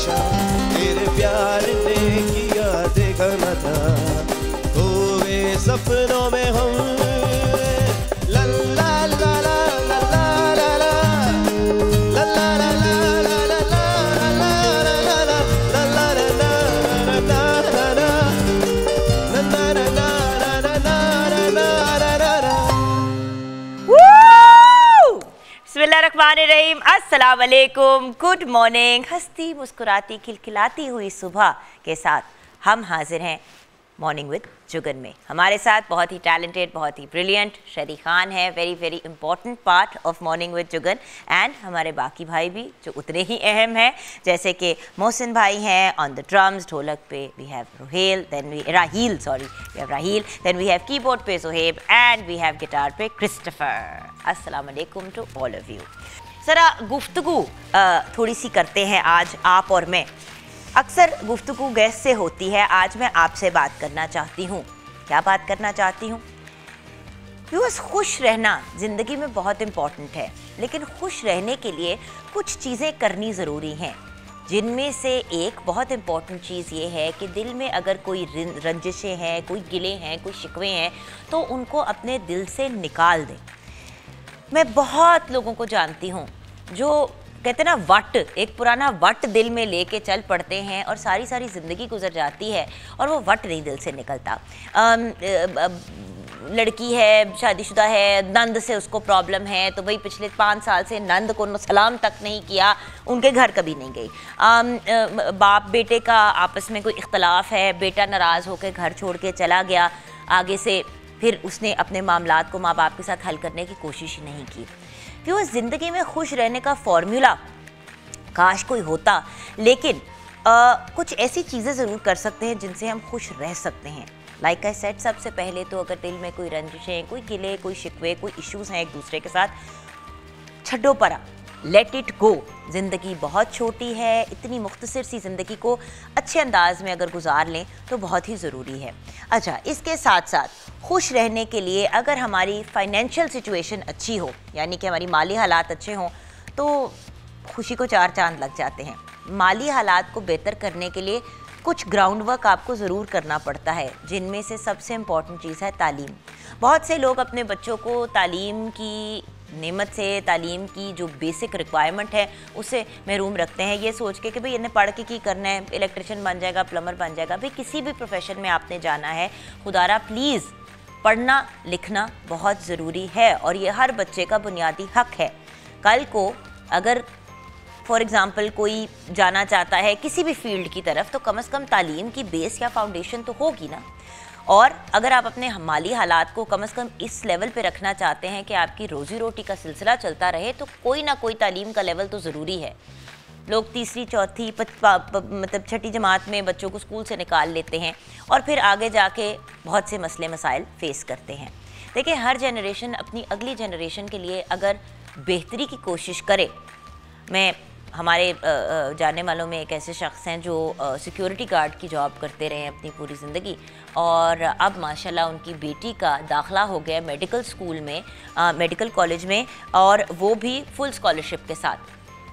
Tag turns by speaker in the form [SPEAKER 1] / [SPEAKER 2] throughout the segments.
[SPEAKER 1] नशा तेरे प्यार ने किया देखना था खोए सपनों में हम ला ला ला ला ला ला ला ला ला ला ला ला
[SPEAKER 2] बिस्मिल्लाहिर्रहमानिर्रहीम, अस्सलाम वालेकुम, गुड मॉर्निंग। हंसती मुस्कुराती खिलखिलाती हुई सुबह के साथ हम हाजिर हैं मॉर्निंग विद जुगन में। हमारे साथ बहुत ही टैलेंटेड, बहुत ही ब्रिलियंट शरी खान है, very very important part of morning with Jugan. And हमारे बाकी भाई भी जो उतने ही अहम हैं, जैसे कि मोहसिन भाई हैं ऑन द ड्रम्स, ढोलक पे we have Raheel, then we have keyboard पे Suhaib and we have guitar पे क्रिस्टोफर। अस्सलाम वालेकुम टू ऑल ऑफ यू। ज़रा गुफ्तगू थोड़ी सी करते हैं आज आप और मैं। अक्सर गुफ्तगू गेस्ट से होती है, आज मैं आपसे बात करना चाहती हूँ। क्या बात करना चाहती हूँ? व्यूअर्स, खुश रहना ज़िंदगी में बहुत इम्पॉर्टेंट है, लेकिन खुश रहने के लिए कुछ चीज़ें करनी ज़रूरी हैं, जिनमें से एक बहुत इम्पॉर्टेंट चीज़ ये है कि दिल में अगर कोई रंजिशें हैं, कोई गिले हैं, कोई शिकवे हैं, तो उनको अपने दिल से निकाल दें। मैं बहुत लोगों को जानती हूँ जो कहते हैं ना वट, एक पुराना वट दिल में लेके चल पड़ते हैं और सारी सारी ज़िंदगी गुजर जाती है और वो वट नहीं दिल से निकलता। लड़की है, शादीशुदा है, नंद से उसको प्रॉब्लम है, तो भाई पिछले 5 साल से नंद को सलाम तक नहीं किया, उनके घर कभी नहीं गई। बाप बेटे का आपस में कोई इख्तलाफ है, बेटा नाराज़ होकर घर छोड़ के चला गया, आगे से फिर उसने अपने मामलात को माँ बाप के साथ हल करने की कोशिश ही नहीं की। क्यों? ज़िंदगी में खुश रहने का फॉर्मूला काश कोई होता, लेकिन कुछ ऐसी चीज़ें ज़रूर कर सकते हैं जिनसे हम खुश रह सकते हैं। लाइक आई सेड, सबसे पहले तो अगर दिल में कोई रंजिशें, कोई गिले, कोई शिकवे, कोई इश्यूज़ हैं एक दूसरे के साथ, छड्डो परा, लेट इट गो। ज़िंदगी बहुत छोटी है, इतनी मुख्तसर सी ज़िंदगी को अच्छे अंदाज में अगर गुजार लें तो बहुत ही ज़रूरी है। अच्छा, इसके साथ साथ खुश रहने के लिए अगर हमारी फाइनेंशियल सिचुएशन अच्छी हो, यानी कि हमारी माली हालात अच्छे हों, तो खुशी को 4 चांद लग जाते हैं। माली हालात को बेहतर करने के लिए कुछ ग्राउंड वर्क आपको ज़रूर करना पड़ता है, जिनमें से सबसे इम्पॉर्टेंट चीज़ है तालीम। बहुत से लोग अपने बच्चों को तालीम की नेमत से, तालीम की जो बेसिक रिक्वायरमेंट है उससे महरूम रखते हैं, ये सोच के कि भाई इन्हें पढ़ के करना है, इलेक्ट्रिशियन बन जाएगा, प्लम्बर बन जाएगा। भाई किसी भी प्रोफेशन में आपने जाना है, खुदारा प्लीज़ पढ़ना लिखना बहुत ज़रूरी है और ये हर बच्चे का बुनियादी हक है। कल को अगर फॉर एग्ज़ाम्पल कोई जाना चाहता है किसी भी फील्ड की तरफ, तो कम से कम तालीम की बेस या फाउंडेशन तो होगी ना। और अगर आप अपने माली हालात को कम से कम इस लेवल पे रखना चाहते हैं कि आपकी रोज़ी रोटी का सिलसिला चलता रहे, तो कोई ना कोई तालीम का लेवल तो ज़रूरी है। लोग तीसरी, चौथी, मतलब छठी जमात में बच्चों को स्कूल से निकाल लेते हैं और फिर आगे जाके बहुत से मसले मसाइल फेस करते हैं। देखिए, हर जनरेशन अपनी अगली जनरेशन के लिए अगर बेहतरी की कोशिश करे, मैं हमारे जानने वालों में एक ऐसे शख्स हैं जो सिक्योरिटी गार्ड की जॉब करते रहे हैं अपनी पूरी ज़िंदगी, और अब माशाल्लाह उनकी बेटी का दाखिला हो गया मेडिकल स्कूल में, मेडिकल कॉलेज में, और वो भी फुल स्कॉलरशिप के साथ।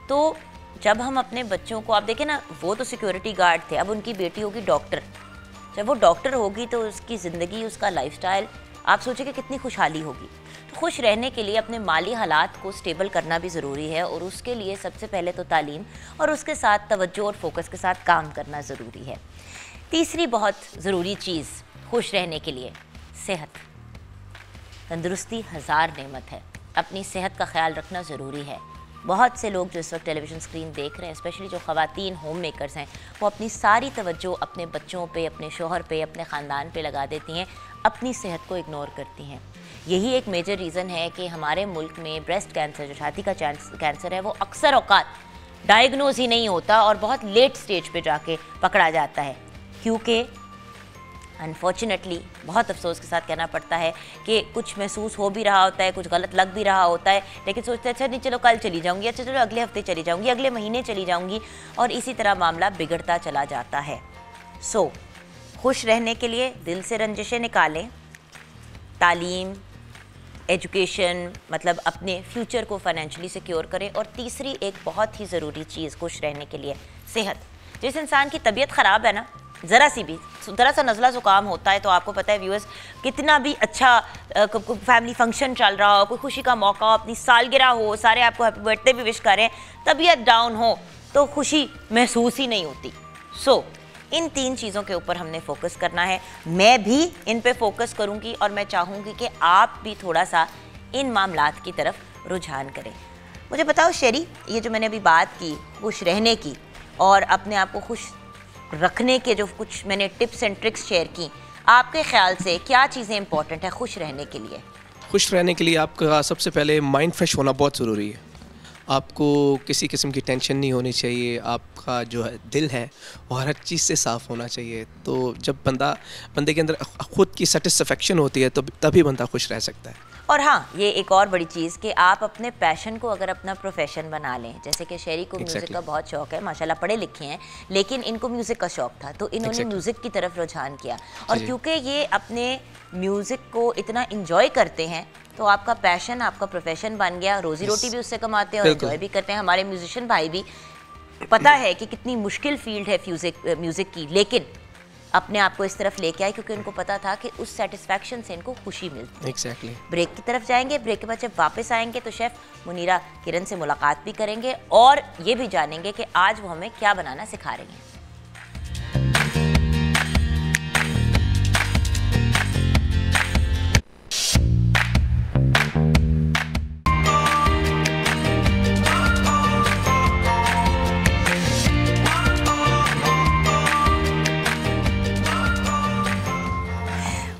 [SPEAKER 2] तो जब हम अपने बच्चों को, आप देखें ना, वो तो सिक्योरिटी गार्ड थे, अब उनकी बेटी होगी डॉक्टर। जब वो डॉक्टर होगी तो उसकी ज़िंदगी, उसका लाइफस्टाइल, आप सोचें कि कितनी खुशहाली होगी। तो खुश रहने के लिए अपने माली हालात को स्टेबल करना भी ज़रूरी है, और उसके लिए सबसे पहले तो तालीम और उसके साथ तवज्जो और फोकस के साथ काम करना ज़रूरी है। तीसरी बहुत ज़रूरी चीज़ खुश रहने के लिए, सेहत। तंदुरुस्ती हज़ार नेमत है, अपनी सेहत का ख्याल रखना ज़रूरी है। बहुत से लोग जो इस वक्त टेलीविज़न स्क्रीन देख रहे हैं, स्पेशली जो ख़वातीन होम मेकर्स हैं, वो अपनी सारी तवज्जो अपने बच्चों पे, अपने शोहर पे, अपने ख़ानदान पे लगा देती हैं, अपनी सेहत को इग्नोर करती हैं। यही एक मेजर रीज़न है कि हमारे मुल्क में ब्रेस्ट कैंसर, जो छाती का कैंसर है, वो अक्सर औकात डायग्नोज ही नहीं होता और बहुत लेट स्टेज पे जाके पकड़ा जाता है, क्योंकि अनफॉर्चुनेटली बहुत अफसोस के साथ कहना पड़ता है कि कुछ महसूस हो भी रहा होता है, कुछ गलत लग भी रहा होता है, लेकिन सोचते हैं अच्छा नहीं, चलो कल चली जाऊंगी, अच्छा चलो अगले हफ्ते चली जाऊंगी, अगले महीने चली जाऊंगी, और इसी तरह मामला बिगड़ता चला जाता है। सो खुश रहने के लिए दिल से रंजिशें निकालें, तालीम, एजुकेशन, मतलब अपने फ्यूचर को फाइनेंशियली सिक्योर करें, और तीसरी एक बहुत ही ज़रूरी चीज़ खुश रहने के लिए, सेहत। जिस इंसान की तबीयत ख़राब है ना, ज़रा सा नज़ला ज़ुकाम होता है तो आपको पता है व्यूअर्स, कितना भी अच्छा फैमिली फंक्शन चल रहा हो, कोई खुशी का मौका हो, अपनी सालगिरह हो, सारे आपको हैप्पी बर्थडे भी विश करें, तबीयत डाउन हो तो खुशी महसूस ही नहीं होती। सो इन 3 चीज़ों के ऊपर हमने फोकस करना है। मैं भी इन पे फोकस करूँगी और मैं चाहूँगी कि आप भी थोड़ा सा इन मामलात की तरफ रुझान करें। मुझे बताओ शेरी, ये जो मैंने अभी बात की खुश रहने की और अपने आप को खुश रखने के जो कुछ मैंने टिप्स एंड ट्रिक्स शेयर की, आपके ख्याल से क्या चीज़ें इंपॉर्टेंट है खुश रहने के लिए?
[SPEAKER 3] खुश रहने के लिए आपका सबसे पहले माइंड फ्रेश होना बहुत ज़रूरी है। आपको किसी किस्म की टेंशन नहीं होनी चाहिए, आपका जो है दिल है वो हर चीज़ से साफ़ होना चाहिए। तो जब बंदे के अंदर ख़ुद की सेटिस्फेक्शन होती है तो तभी बंदा खुश रह सकता है।
[SPEAKER 2] और हाँ, ये एक और बड़ी चीज़ कि आप अपने पैशन को अगर अपना प्रोफेशन बना लें, जैसे कि शेरी को म्यूज़िक का बहुत शौक है, माशाल्लाह पढ़े लिखे हैं, लेकिन इनको म्यूज़िक का शौक था तो इन्होंने म्यूज़िक की तरफ रुझान किया। और क्योंकि ये अपने म्यूज़िक को इतना इंजॉय करते हैं तो आपका पैशन आपका प्रोफेशन बन गया, रोज़ी रोटी भी उससे कमाते हैं और इंजॉय भी करते हैं। हमारे म्यूजिशियन भाई भी, पता है कि कितनी मुश्किल फील्ड है म्यूज़िक की, लेकिन अपने आप को इस तरफ लेके आए क्योंकि उनको पता था कि उस सेटिस्फैक्शन से इनको खुशी मिलती है।
[SPEAKER 3] Exactly.
[SPEAKER 2] ब्रेक की तरफ जाएंगे, ब्रेक के बाद जब वापस आएंगे तो शेफ़ मुनीरा किरण से मुलाकात भी करेंगे और ये भी जानेंगे कि आज वो हमें क्या बनाना सिखा रही हैं।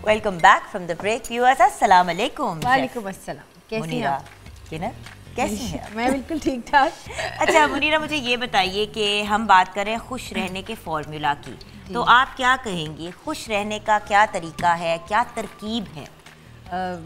[SPEAKER 2] Welcome back from the break viewers, अस्सलाम वालेकुम।
[SPEAKER 4] वालेकुम अस्सलाम। कैसी हैं आप?
[SPEAKER 2] कैसी हैं?
[SPEAKER 4] मैं बिल्कुल ठीक ठाक।
[SPEAKER 2] अच्छा मुनीरा, मुझे ये बताइए कि हम बात करें खुश रहने के फॉर्मूला की, तो आप क्या कहेंगी? खुश रहने का क्या तरीका है, क्या तरकीब है?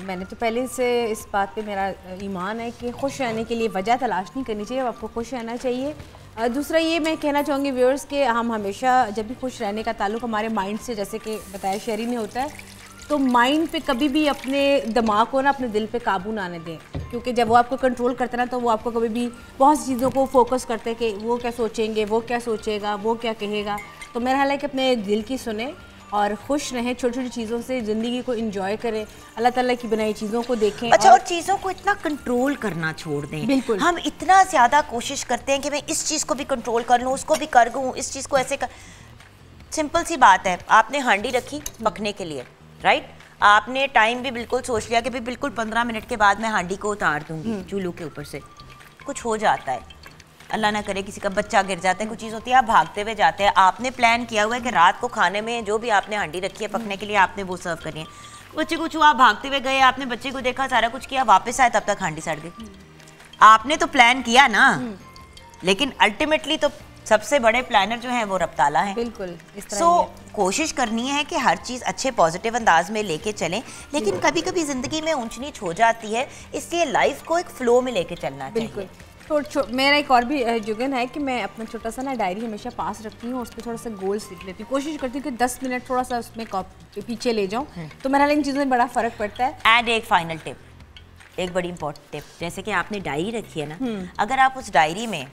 [SPEAKER 4] मैंने तो पहले से इस बात पे मेरा ईमान है कि खुश रहने के लिए वजह तलाश नहीं करनी चाहिए, आपको खुश रहना चाहिए। दूसरा ये मैं कहना चाहूँगी व्यूअर्स कि हम हमेशा जब भी खुश रहने का ताल्लुक हमारे माइंड से, जैसे कि बताया शेरी ने, होता है, तो माइंड पे कभी भी अपने दिमाग को ना अपने दिल पे काबू ना आने दें, क्योंकि जब वो आपको कंट्रोल करता है ना तो वो आपको कभी भी बहुत सी चीज़ों को फोकस करते हैं कि वो क्या सोचेंगे, वो क्या सोचेगा, वो क्या कहेगा। तो मेरा ख्याल है कि अपने दिल की सुने और खुश रहें, छोटी छोटी चीज़ों से ज़िंदगी को एंजॉय करें, अल्लाह ताला की बनाई चीज़ों को देखें।
[SPEAKER 2] अच्छा, और चीज़ों को इतना कंट्रोल करना छोड़ दें।
[SPEAKER 4] बिल्कुल,
[SPEAKER 2] हम इतना ज़्यादा कोशिश करते हैं कि मैं इस चीज़ को भी कंट्रोल कर लूँ, उसको भी कर दूँ, इस चीज़ को ऐसे कर। सिंपल सी बात है, आपने हांडी रखी पकने के लिए, राइट? आपने टाइम भी बिल्कुल सोच लिया कि भी बिल्कुल 15 मिनट के बाद मैं हांडी को उतार दूंगी चूल्हे के ऊपर से। कुछ हो जाता है, अल्लाह ना करे किसी का बच्चा गिर जाता है, कुछ चीज़ होती है, आप भागते हुए जाते हैं। आपने प्लान किया हुआ है कि रात को खाने में जो भी आपने हांडी रखी है पकने के लिए आपने वो सर्व करनी है। बच्चे को छुआ, आप भागते हुए गए, आपने बच्चे को देखा, सारा कुछ किया, वापस आए तब तक हांडी सड़ गई। आपने तो प्लान किया ना, लेकिन अल्टीमेटली तो सबसे बड़े प्लानर जो हैं वो रब ताला हैं।
[SPEAKER 4] बिल्कुल इस तरह।
[SPEAKER 2] सो कोशिश करनी है कि हर चीज़ अच्छे पॉजिटिव अंदाज में लेके चलें, लेकिन कभी कभी ज़िंदगी में ऊंच नीच हो जाती है, इसलिए लाइफ को एक फ्लो में लेके चलना चाहिए।
[SPEAKER 4] बिल्कुल। मेरा एक और भी जुगन है कि मैं अपना छोटा सा ना डायरी हमेशा पास रखती हूँ, उस पर थोड़ा सा गोल्स लिख लेती हूँ, कोशिश करती हूँ कि 10 मिनट थोड़ा सा उसमें पीछे ले जाऊँ, तो मेरा इन चीज़ों में बड़ा फ़र्क पड़ता है।
[SPEAKER 2] एंड एक फाइनल टिप, एक बड़ी इंपॉर्टेंट टिप, जैसे कि आपने डायरी रखी है ना, अगर आप उस डायरी में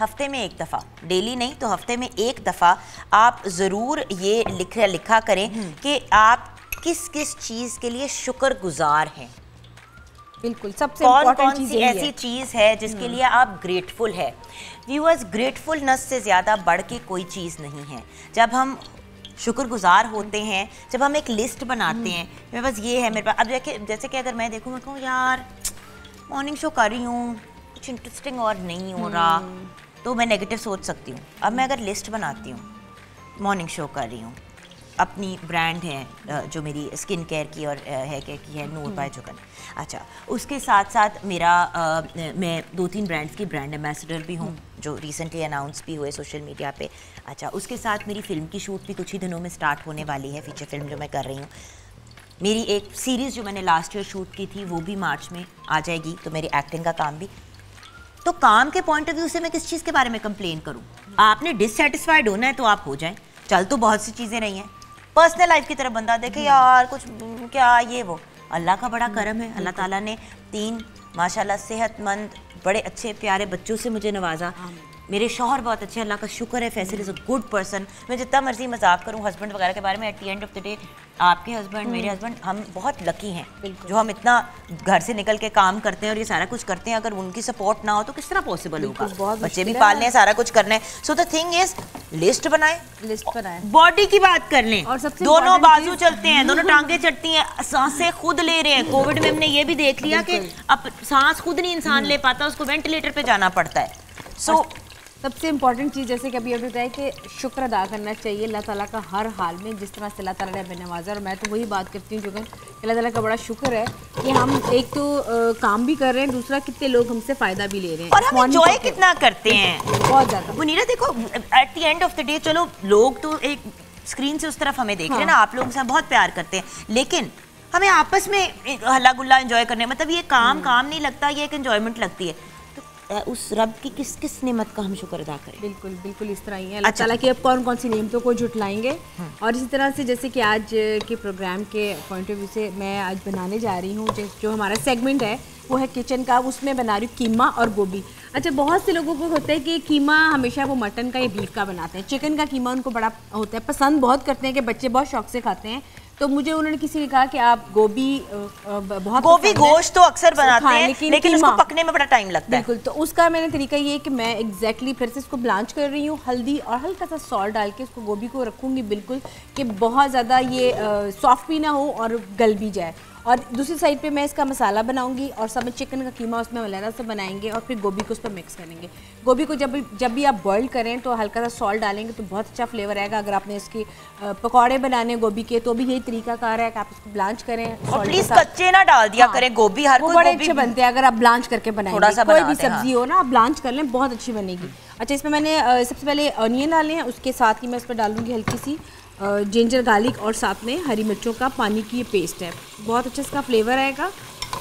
[SPEAKER 2] हफ्ते में एक दफ़ा, डेली नहीं तो हफ्ते में एक दफ़ा आप ज़रूर ये लिखा करें कि आप किस किस चीज़ के लिए शुक्रगुजार हैं।
[SPEAKER 4] बिल्कुल, सबसे
[SPEAKER 2] कौन सी ऐसी चीज़ है जिसके लिए आप ग्रेटफुल है। व्यूअर्स, ग्रेटफुलनेस से ज़्यादा बढ़ के कोई चीज़ नहीं है। जब हम शुक्रगुजार होते हैं, जब हम एक लिस्ट बनाते हैं, मेरे पास ये है, मेरे पास, अब जैसे कि अगर मैं देखूँ, मैं कहूँ यार मॉर्निंग शो कर रही हूँ, कुछ इंटरेस्टिंग और नहीं हो रहा, तो मैं नेगेटिव सोच सकती हूँ। अब मैं अगर लिस्ट बनाती हूँ, मॉर्निंग शो कर रही हूँ, अपनी ब्रांड है जो मेरी स्किन केयर की और हेयर केयर की है, नूर बाय जुगन। अच्छा, उसके साथ साथ मेरा मैं 2-3 ब्रांड्स की ब्रांड एम्बेसडर भी हूँ, जो रिसेंटली अनाउंस भी हुए सोशल मीडिया पे। अच्छा, उसके साथ मेरी फ़िल्म की शूट भी कुछ ही दिनों में स्टार्ट होने वाली है, फीचर फिल्म जो मैं कर रही हूँ। मेरी एक सीरीज़ जो मैंने लास्ट ईयर शूट की थी वो भी मार्च में आ जाएगी, तो मेरी एक्टिंग का काम भी। तो काम के पॉइंट ऑफ व्यू से मैं किस चीज़ के बारे में कंप्लेन करूँ? आपने डिससेटिस्फाइड होना है तो आप हो जाएं, चल तो बहुत सी चीज़ें रही हैं। पर्सनल लाइफ की तरफ बंदा देखे यार कुछ क्या ये वो, अल्लाह का बड़ा करम है, अल्लाह ताला ने 3 माशाल्लाह सेहतमंद बड़े अच्छे प्यारे बच्चों से मुझे नवाजा। मेरे शौहर बहुत अच्छे, अल्लाह का शुक्र है, Faisal is a good person. मैं जितना मर्जी मजाक करूँ हस्बैंड वगैरह के बारे में, at the end of the day आपके हस्बैंड मेरे हस्बैंड हम बहुत लकी हैं जो हम इतना घर से निकल के काम करते हैं और ये सारा कुछ करते हैं। अगर उनकी सपोर्ट ना हो तो किस तरह पॉसिबल होगा? बच्चे भी पालने हैं, सारा कुछ करना है। So the thing is list बनाए, बॉडी की बात कर लें, और दोनों बाजू चलते हैं, दोनों टांगे चढ़ती हैं, सांसें खुद ले रहे हैं। कोविड में हमने ये भी देख लिया कि अब सांस खुद नहीं इंसान ले पाता, उसको वेंटिलेटर पे जाना पड़ता है। सो
[SPEAKER 4] सबसे इम्पॉर्टेंट चीज़ जैसे कि अभी अभी बताया कि शुक्र अदा करना चाहिए अल्लाह ताला का हर हाल में, जिस तरह से अल्लाह ताला ने हमें नवाजा। और मैं तो वही बात करती हूँ जो कि अल्लाह ताला का बड़ा शुक्र है कि हम एक तो काम भी कर रहे हैं, दूसरा कितने लोग हमसे फ़ायदा भी ले रहे हैं,
[SPEAKER 2] और हम एंजॉय कितना करते हैं,
[SPEAKER 4] बहुत ज़्यादा।
[SPEAKER 2] मुनीरा देखो at the end of the day, चलो लोग तो एक स्क्रीन से उस तरफ हमें देख रहे हैं ना, आप लोग से बहुत प्यार करते हैं, लेकिन हमें आपस में हल्ला गुल्ला एंजॉय करने, मतलब ये काम नहीं लगता, ये एक एंजॉयमेंट लगती है। उस रब की किस किस नेमत का हम शुक्र अदा करें? बिल्कुल
[SPEAKER 4] बिल्कुल इस तरह ही है। अल्लाह ताला की अब कौन कौन सी नेमतों को जुटलाएंगे। और इसी तरह से जैसे कि आज के प्रोग्राम के पॉइंट ऑफ व्यू से मैं आज बनाने जा रही हूँ जो हमारा सेगमेंट है वो है किचन का, उसमें बना रही हूँ कीमा और गोभी। अच्छा, बहुत से लोगों को होता है कि कीमा हमेशा वो मटन का या बीफ का बनाते हैं, चिकन का कीमा उनको बड़ा होता है, पसंद बहुत करते हैं कि बच्चे बहुत शौक से खाते हैं। तो मुझे उन्होंने किसी ने कहा कि आप गोभी
[SPEAKER 2] गोश्त तो अक्सर बनाते हैं लेकिन उसको पकने में बड़ा टाइम लगता है।
[SPEAKER 4] बिल्कुल, तो उसका मैंने तरीका ये है कि मैं एग्जैक्टली फिर से इसको ब्लांच कर रही हूँ, हल्दी और हल्का सा सॉल्ट डाल के इसको गोभी को रखूँगी बिल्कुल कि बहुत ज़्यादा ये सॉफ्ट भी ना हो और गल भी जाए। और दूसरी साइड पे मैं इसका मसाला बनाऊंगी और सब में चिकन का कीमा उसमें अलग से बनाएंगे और फिर गोभी को उस पर मिक्स करेंगे। गोभी को जब भी आप बॉईल करें तो हल्का सा सॉल्ट डालेंगे तो बहुत अच्छा फ्लेवर आएगा। अगर आपने इसके पकौड़े बनाने गोभी के तो भी यही तरीका कार है कि आप इसको ब्लांच करें
[SPEAKER 2] और प्लीज कच्चे ना डाल दिया करें गोभी, हर कोई
[SPEAKER 4] बड़े अच्छे बनते हैं अगर आप ब्लांच करके बनाएंगे। कोई भी सब्जी हो ना आप ब्लांच कर लें, बहुत अच्छी बनेगी। अच्छा, इसमें मैंने सबसे पहले अनियन डाले हैं, उसके साथ ही मैं इस पर डालूंगी हल्की सी जिंजर गार्लिक और साथ में हरी मिर्चों का पानी की ये पेस्ट है, बहुत अच्छा इसका फ्लेवर आएगा।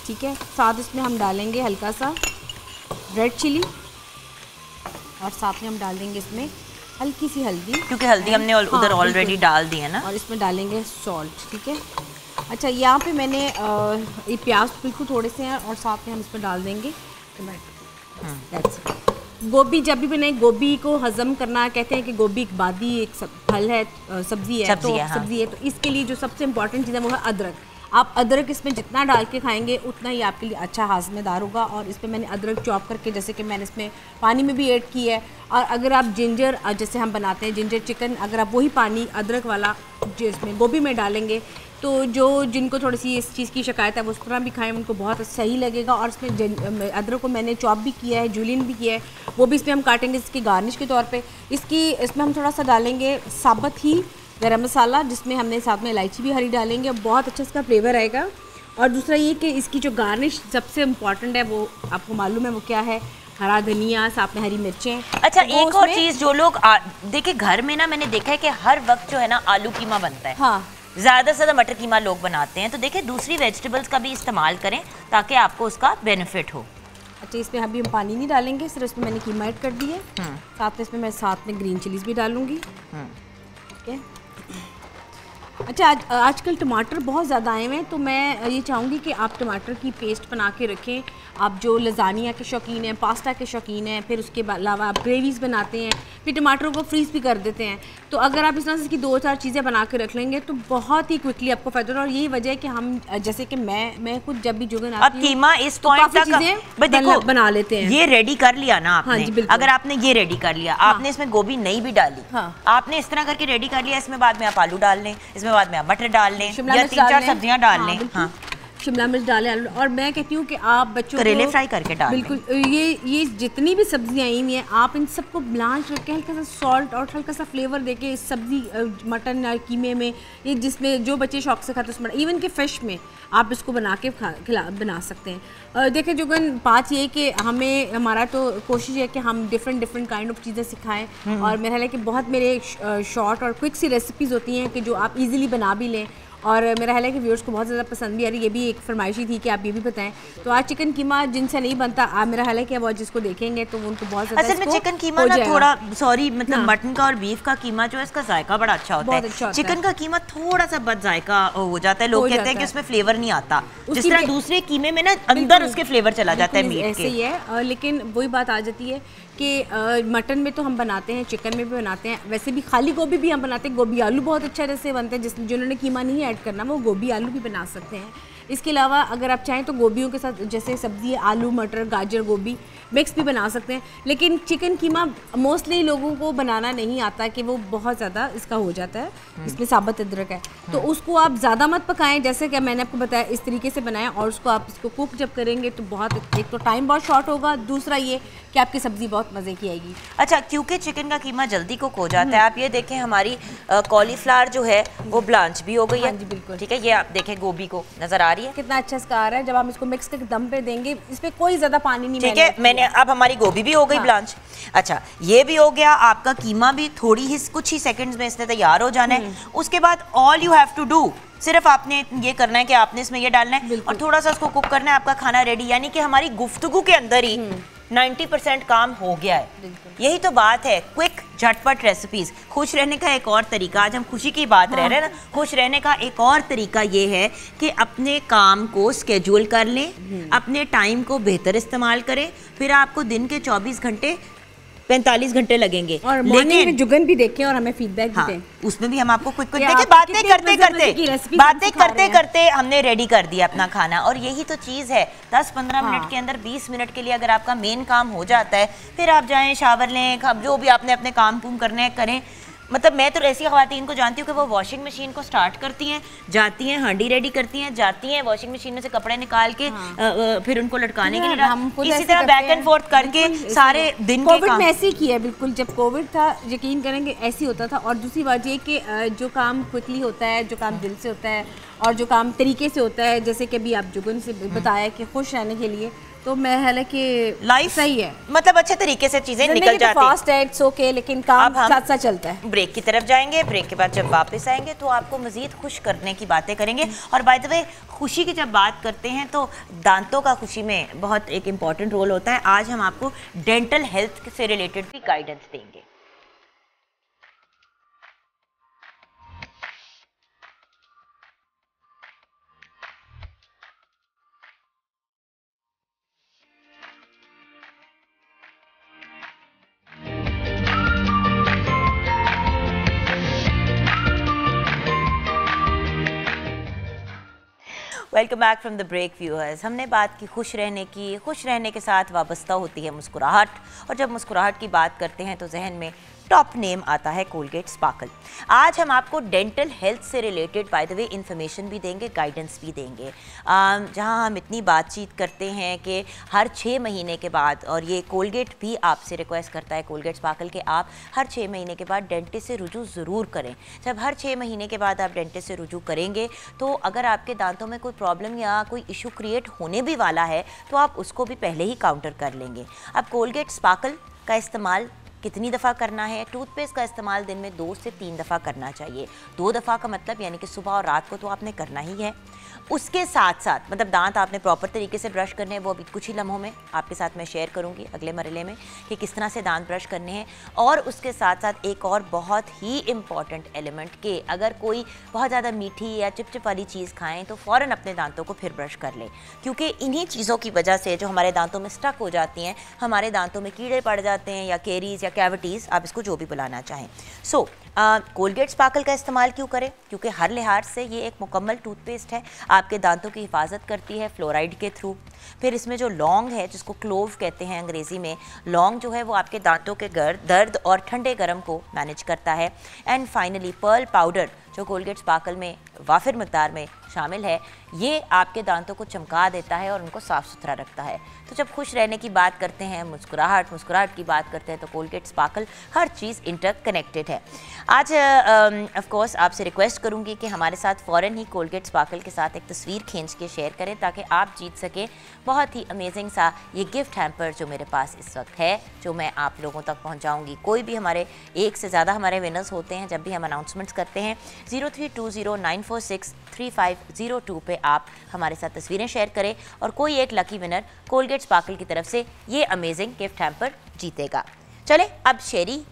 [SPEAKER 4] ठीक है, साथ इसमें हम डालेंगे हल्का सा रेड चिली और साथ में हम डाल देंगे इसमें हल्की सी हल्दी,
[SPEAKER 2] क्योंकि हल्दी हमने उधर ऑलरेडी डाल दी है ना,
[SPEAKER 4] और इसमें डालेंगे सॉल्ट। ठीक है, अच्छा यहाँ पे मैंने ये प्याज बिल्कुल थोड़े से हैं और साथ में हम इसमें डाल देंगे टमाटर। गोभी जब भी बनाए, गोभी को हजम करना, कहते हैं कि गोभी एक बादी एक फल है, सब्जी है, सब्जी है, तो इसके लिए जो सबसे इम्पोर्टेंट चीज़ है वो है अदरक। आप अदरक इसमें जितना डाल के खाएंगे उतना ही आपके लिए अच्छा हाजमेदार होगा। और इस पर मैंने अदरक चॉप करके जैसे कि मैंने इसमें पानी में भी ऐड की है। और अगर आप जिंजर जैसे हम बनाते हैं जिंजर चिकन, अगर आप वही पानी अदरक वाला जो इसमें गोभी में डालेंगे तो जिनको थोड़ी सी इस चीज़ की शिकायत है वो उस तरह भी खाएं, उनको बहुत सही लगेगा। और इसमें अदरक को मैंने चॉप भी किया है, जूलियन भी किया है, वो भी इसमें हम काटेंगे इसकी गार्निश के तौर पे। इसमें हम थोड़ा सा डालेंगे साबुत ही गरम मसाला, जिसमें हमने साथ में इलायची भी हरी डालेंगे, बहुत अच्छा इसका फ्लेवर आएगा। और दूसरा ये कि इसकी जो गार्निश सबसे इम्पॉर्टेंट है वो आपको मालूम है वो क्या है, हरा धनिया, साथ में हरी मिर्चें।
[SPEAKER 2] अच्छा, एक और चीज़ जो लोग देखिए घर में ना मैंने देखा है कि हर वक्त जो है ना आलू कीमा बनता है, हाँ, ज़्यादा से ज़्यादा मटर कीमा लोग बनाते हैं, तो देखिए दूसरी वेजिटेबल्स का भी इस्तेमाल करें ताकि आपको उसका बेनिफिट हो।
[SPEAKER 4] अच्छा, इसमें अभी हम पानी नहीं डालेंगे, सिर्फ इसमें मैंने कीमा ऐड कर दी है, साथ में इसमें मैं साथ में ग्रीन चिलीज भी डालूंगी। ठीक है, अच्छा आजकल टमाटर बहुत ज़्यादा आए हुए हैं, तो मैं ये चाहूँगी कि आप टमाटर की पेस्ट बना के रखें। आप जो लजानिया के शौकीन हैं, पास्ता के शौकीन हैं, फिर उसके अलावा आप ग्रेवीज़ बनाते हैं, फिर टमाटरों को फ्रीज़ भी कर देते हैं, तो अगर आप इस तरह से इसकी 2-4 चीज़ें बना के रख लेंगे तो बहुत ही क्विकली आपको फायदा होगा। और यही वजह है कि हम जैसे कि मैं खुद जब भी जुगन आती हूँ
[SPEAKER 2] कीमा इस पॉइंट तक
[SPEAKER 4] बना लेते हैं।
[SPEAKER 2] ये रेडी कर लिया ना आपने, हाँ, अगर आपने ये रेडी कर लिया, हाँ, आपने इसमें गोभी नहीं भी डाली, हाँ, आपने इस तरह करके रेडी कर लिया, इसमें बाद में आप आलू डाल लें, इसमें बाद में आप मटर डाल लें या 3-4 सब्जियां डाल लें, हाँ,
[SPEAKER 4] शिमला मिर्च डालें। और मैं कहती हूँ कि आप बच्चों
[SPEAKER 2] करेले फ्राई करके डाल
[SPEAKER 4] बिल्कुल ये जितनी भी सब्जियाँ आई हुई हैं आप इन सबको ब्लांच करके हल्का सा सॉल्ट और हल्का सा फ्लेवर देके इस सब्जी मटन या कीमे में, ये जिसमें जो बच्चे शौक से खाते हैं उसमें, इवन के फिश में आप इसको बना के बना सकते हैं। देखिए जोगन बात ये कि हमारा तो कोशिश है कि हम डिफरेंट काइंड ऑफ चीज़ें सिखाएं। और मेरा है कि बहुत मेरे शॉर्ट और क्विक सी रेसिपीज़ होती हैं कि जो आप इजीली बना भी लें, और मेरा ख्याल है कि व्यूअर्स को बहुत ज़्यादा पसंद भी आ रही है। ये भी एक फरमाइशी थी कि आप ये भी बताएं। तो आज चिकन कीमा जिनसे नहीं बनता, आप मेरा ख्याल है कि वो जिसको देखेंगे तो उनको बहुत ज़्यादा
[SPEAKER 2] असल में चिकन कीमा ना थोड़ा मतलब मटन का और बीफ का कीमा जो है इसका जायका बड़ा अच्छा होता है। चिकन का कीमा थोड़ा सा बद जायका हो जाता है, लोग कहते हैं कि उसमें फ्लेवर नहीं आता, जिस तरह दूसरे कीमे में ना अंदर उसके फ्लेवर चला जाता है मीट के।
[SPEAKER 4] ऐसे ही है, लेकिन वही बात आ जाती है कि मटन में तो हम बनाते हैं, चिकन में भी बनाते हैं, वैसे भी खाली गोभी भी हम बनाते हैं, गोभी आलू बहुत अच्छा जैसे बनते हैं, जिन्होंने कीमा नहीं ऐड करना वो गोभी आलू भी बना सकते हैं। इसके अलावा अगर आप चाहें तो गोभियों के साथ जैसे सब्ज़ी आलू मटर गाजर गोभी मिक्स भी बना सकते हैं। लेकिन चिकन कीमा मोस्टली लोगों को बनाना नहीं आता कि वो बहुत ज़्यादा इसका हो जाता है, इसमें साबुत अदरक है, तो उसको आप ज़्यादा मत पकाएं, जैसे कि मैंने आपको बताया इस तरीके से बनाएं। और उसको आप इसको कुक जब करेंगे तो बहुत, एक तो टाइम बहुत शॉर्ट होगा, दूसरा ये कि आपकी सब्ज़ी बहुत मज़े की आएगी।
[SPEAKER 2] अच्छा, क्योंकि चिकन का कीमा जल्दी कुक हो जाता है, आप ये देखें हमारी कॉलीफ्लावर जो है वो ब्लांच भी हो गई है।
[SPEAKER 4] हाँ जी बिल्कुल,
[SPEAKER 2] ठीक है, ये आप देखें गोभी को नज़र आ रही है
[SPEAKER 4] कितना अच्छा इसका आ रहा है। जब हम इसको मिक्स करके दम पे देंगे, इसमें कोई ज़्यादा पानी नहीं,
[SPEAKER 2] ठीक है, मैंने अब हमारी गोभी भी हो गई ब्लांच। अच्छा, ये भी हो गया, आपका कीमा भी थोड़ी ही कुछ ही सेकंड्स में इसने तैयार हो जाना है। उसके बाद all you have to do, सिर्फ आपने ये करना है कि आपने इसमें ये डालना है और थोड़ा सा उसको कुक करना है, आपका खाना रेडी। यानी कि हमारी गुफ्तगू के अंदर ही 90% काम हो गया है। यही तो बात है, क्विक झटपट रेसिपीज। खुश रहने का एक और तरीका, आज हम खुशी की बात रह रहे हैं ना, खुश रहने का एक और तरीका ये है कि अपने काम को स्केड्यूल कर लें, अपने टाइम को बेहतर इस्तेमाल करें, फिर आपको दिन के 24 घंटे 45 घंटे लगेंगे।
[SPEAKER 4] और मॉर्निंग में जुगन भी देखें और हमें फीडबैक भी दें।
[SPEAKER 2] उसमें भी हम आपको क्विक क्विक देखें, बातें करते करते हमने रेडी कर दिया अपना खाना। और यही तो चीज़ है, 10-15 मिनट के अंदर 20 मिनट के लिए अगर आपका मेन काम हो जाता है, फिर आप जाएं शावर लें, जो भी आपने अपने काम कुम करने हैं करें। मतलब मैं तो ऐसी ख़वातीन को जानती हूँ कि वो वॉशिंग मशीन को स्टार्ट करती हैं, जाती हैं हांडी रेडी करती हैं, जाती हैं वॉशिंग मशीन में से कपड़े निकाल के फिर उनको लटकाने के लिए, इसी तरह बैक एंड फोर्थ करके सारे दिन के
[SPEAKER 4] कोविड में ऐसे ही किया, बिल्कुल जब कोविड था यकीन करेंगे ऐसे ही होता था। और दूसरी बात ये कि जो काम क्विकली होता है, जो काम दिल से होता है और जो काम तरीके से होता है, जैसे कि अभी आप जुगन से बताया कि खुश रहने के लिए, तो मैं हालांकि
[SPEAKER 2] लाइफ
[SPEAKER 4] सही है,
[SPEAKER 2] मतलब अच्छे तरीके से चीजें निकल जाती हैं।
[SPEAKER 4] फास्ट है, इट्स ओके, लेकिन काम साथ साथ चलता है।
[SPEAKER 2] ब्रेक की तरफ जाएंगे, ब्रेक के बाद जब वापस आएंगे तो आपको मजीद खुश करने की बातें करेंगे। और बाय द वे, खुशी की जब बात करते हैं तो दांतों का खुशी में बहुत एक इम्पॉर्टेंट रोल होता है। आज हम आपको डेंटल हेल्थ से रिलेटेड भी गाइडेंस देंगे। Welcome back from the break viewers. हमने बात की खुश रहने की, खुश रहने के साथ वाबस्ता होती है मुस्कुराहट, और जब मुस्कुराहट की बात करते हैं तो जहन में टॉप नेम आता है कोलगेट स्पार्कल। आज हम आपको डेंटल हेल्थ से related by the way information भी देंगे, गाइडेंस भी देंगे। जहां हम इतनी बातचीत करते हैं कि हर 6 महीने के बाद, और ये कोलगेट भी आपसे रिक्वेस्ट करता है कोलगेट स्पार्कल के आप हर 6 महीने के बाद डेंटिस्ट से रुजू ज़रूर करें। जब हर 6 महीने के बाद आप डेंटिस्ट से रुजू करेंगे तो अगर आपके दांतों में कोई प्रॉब्लम या कोई इशू क्रिएट होने भी वाला है तो आप उसको भी पहले ही काउंटर कर लेंगे। अब कोलगेट स्पार्कल का इस्तेमाल कितनी दफ़ा करना है? टूथपेस्ट का इस्तेमाल दिन में 2 से 3 दफ़ा करना चाहिए। 2 दफ़ा का मतलब यानी कि सुबह और रात को तो आपने करना ही है। उसके साथ साथ मतलब दांत आपने प्रॉपर तरीके से ब्रश करने हैं, वो अभी कुछ ही लम्हों में आपके साथ मैं शेयर करूंगी अगले मरहले में कि किस तरह से दांत ब्रश करने हैं। और उसके साथ साथ एक और बहुत ही इम्पॉर्टेंट एलिमेंट के अगर कोई बहुत ज़्यादा मीठी या चिपचिप वाली चीज़ खाएं तो फ़ौरन अपने दांतों को फिर ब्रश कर लें, क्योंकि इन्हीं चीज़ों की वजह से जो हमारे दांतों में स्टक हो जाती हैं, हमारे दांतों में कीड़े पड़ जाते हैं या कैरीज या कैविटीज़, आप इसको जो भी बुलाना चाहें। सो कोलगेट स्पार्कल का इस्तेमाल क्यों करें? क्योंकि हर लिहाज से ये एक मुकम्मल टूथपेस्ट है, आपके दांतों की हिफाजत करती है फ्लोराइड के थ्रू। फिर इसमें जो लौंग है, जिसको क्लोव कहते हैं अंग्रेज़ी में, लौंग जो है वो आपके दांतों के दर्द और ठंडे गर्म को मैनेज करता है। एंड फाइनली पर्ल पाउडर जो कोलगेट स्पार्कल में वाफिर मकदार में शामिल है, ये आपके दांतों को चमका देता है और उनको साफ़ सुथरा रखता है। तो जब खुश रहने की बात करते हैं, मुस्कुराहट की बात करते हैं, तो कोलगेट स्पार्कल हर चीज़ इंटरकनेक्टेड है। आज ऑफ कोर्स आपसे रिक्वेस्ट करूंगी कि हमारे साथ फ़ौरन ही कोलगेट स्पार्कल के साथ एक तस्वीर खींच के शेयर करें ताकि आप जीत सकें बहुत ही अमेजिंग सा ये गिफ्ट हैम्पर जो मेरे पास इस वक्त है, जो मैं आप लोगों तक पहुंचाऊंगी। कोई भी हमारे एक से ज़्यादा हमारे विनर्स होते हैं जब भी हम अनाउंसमेंट्स करते हैं। 0320946352 पे आप हमारे साथ तस्वीरें शेयर करें और कोई एक लकी विनर कोलगेट स्पार्कल की तरफ से ये अमेजिंग गिफ्ट हैम्पर जीतेगा। चले अब शेरी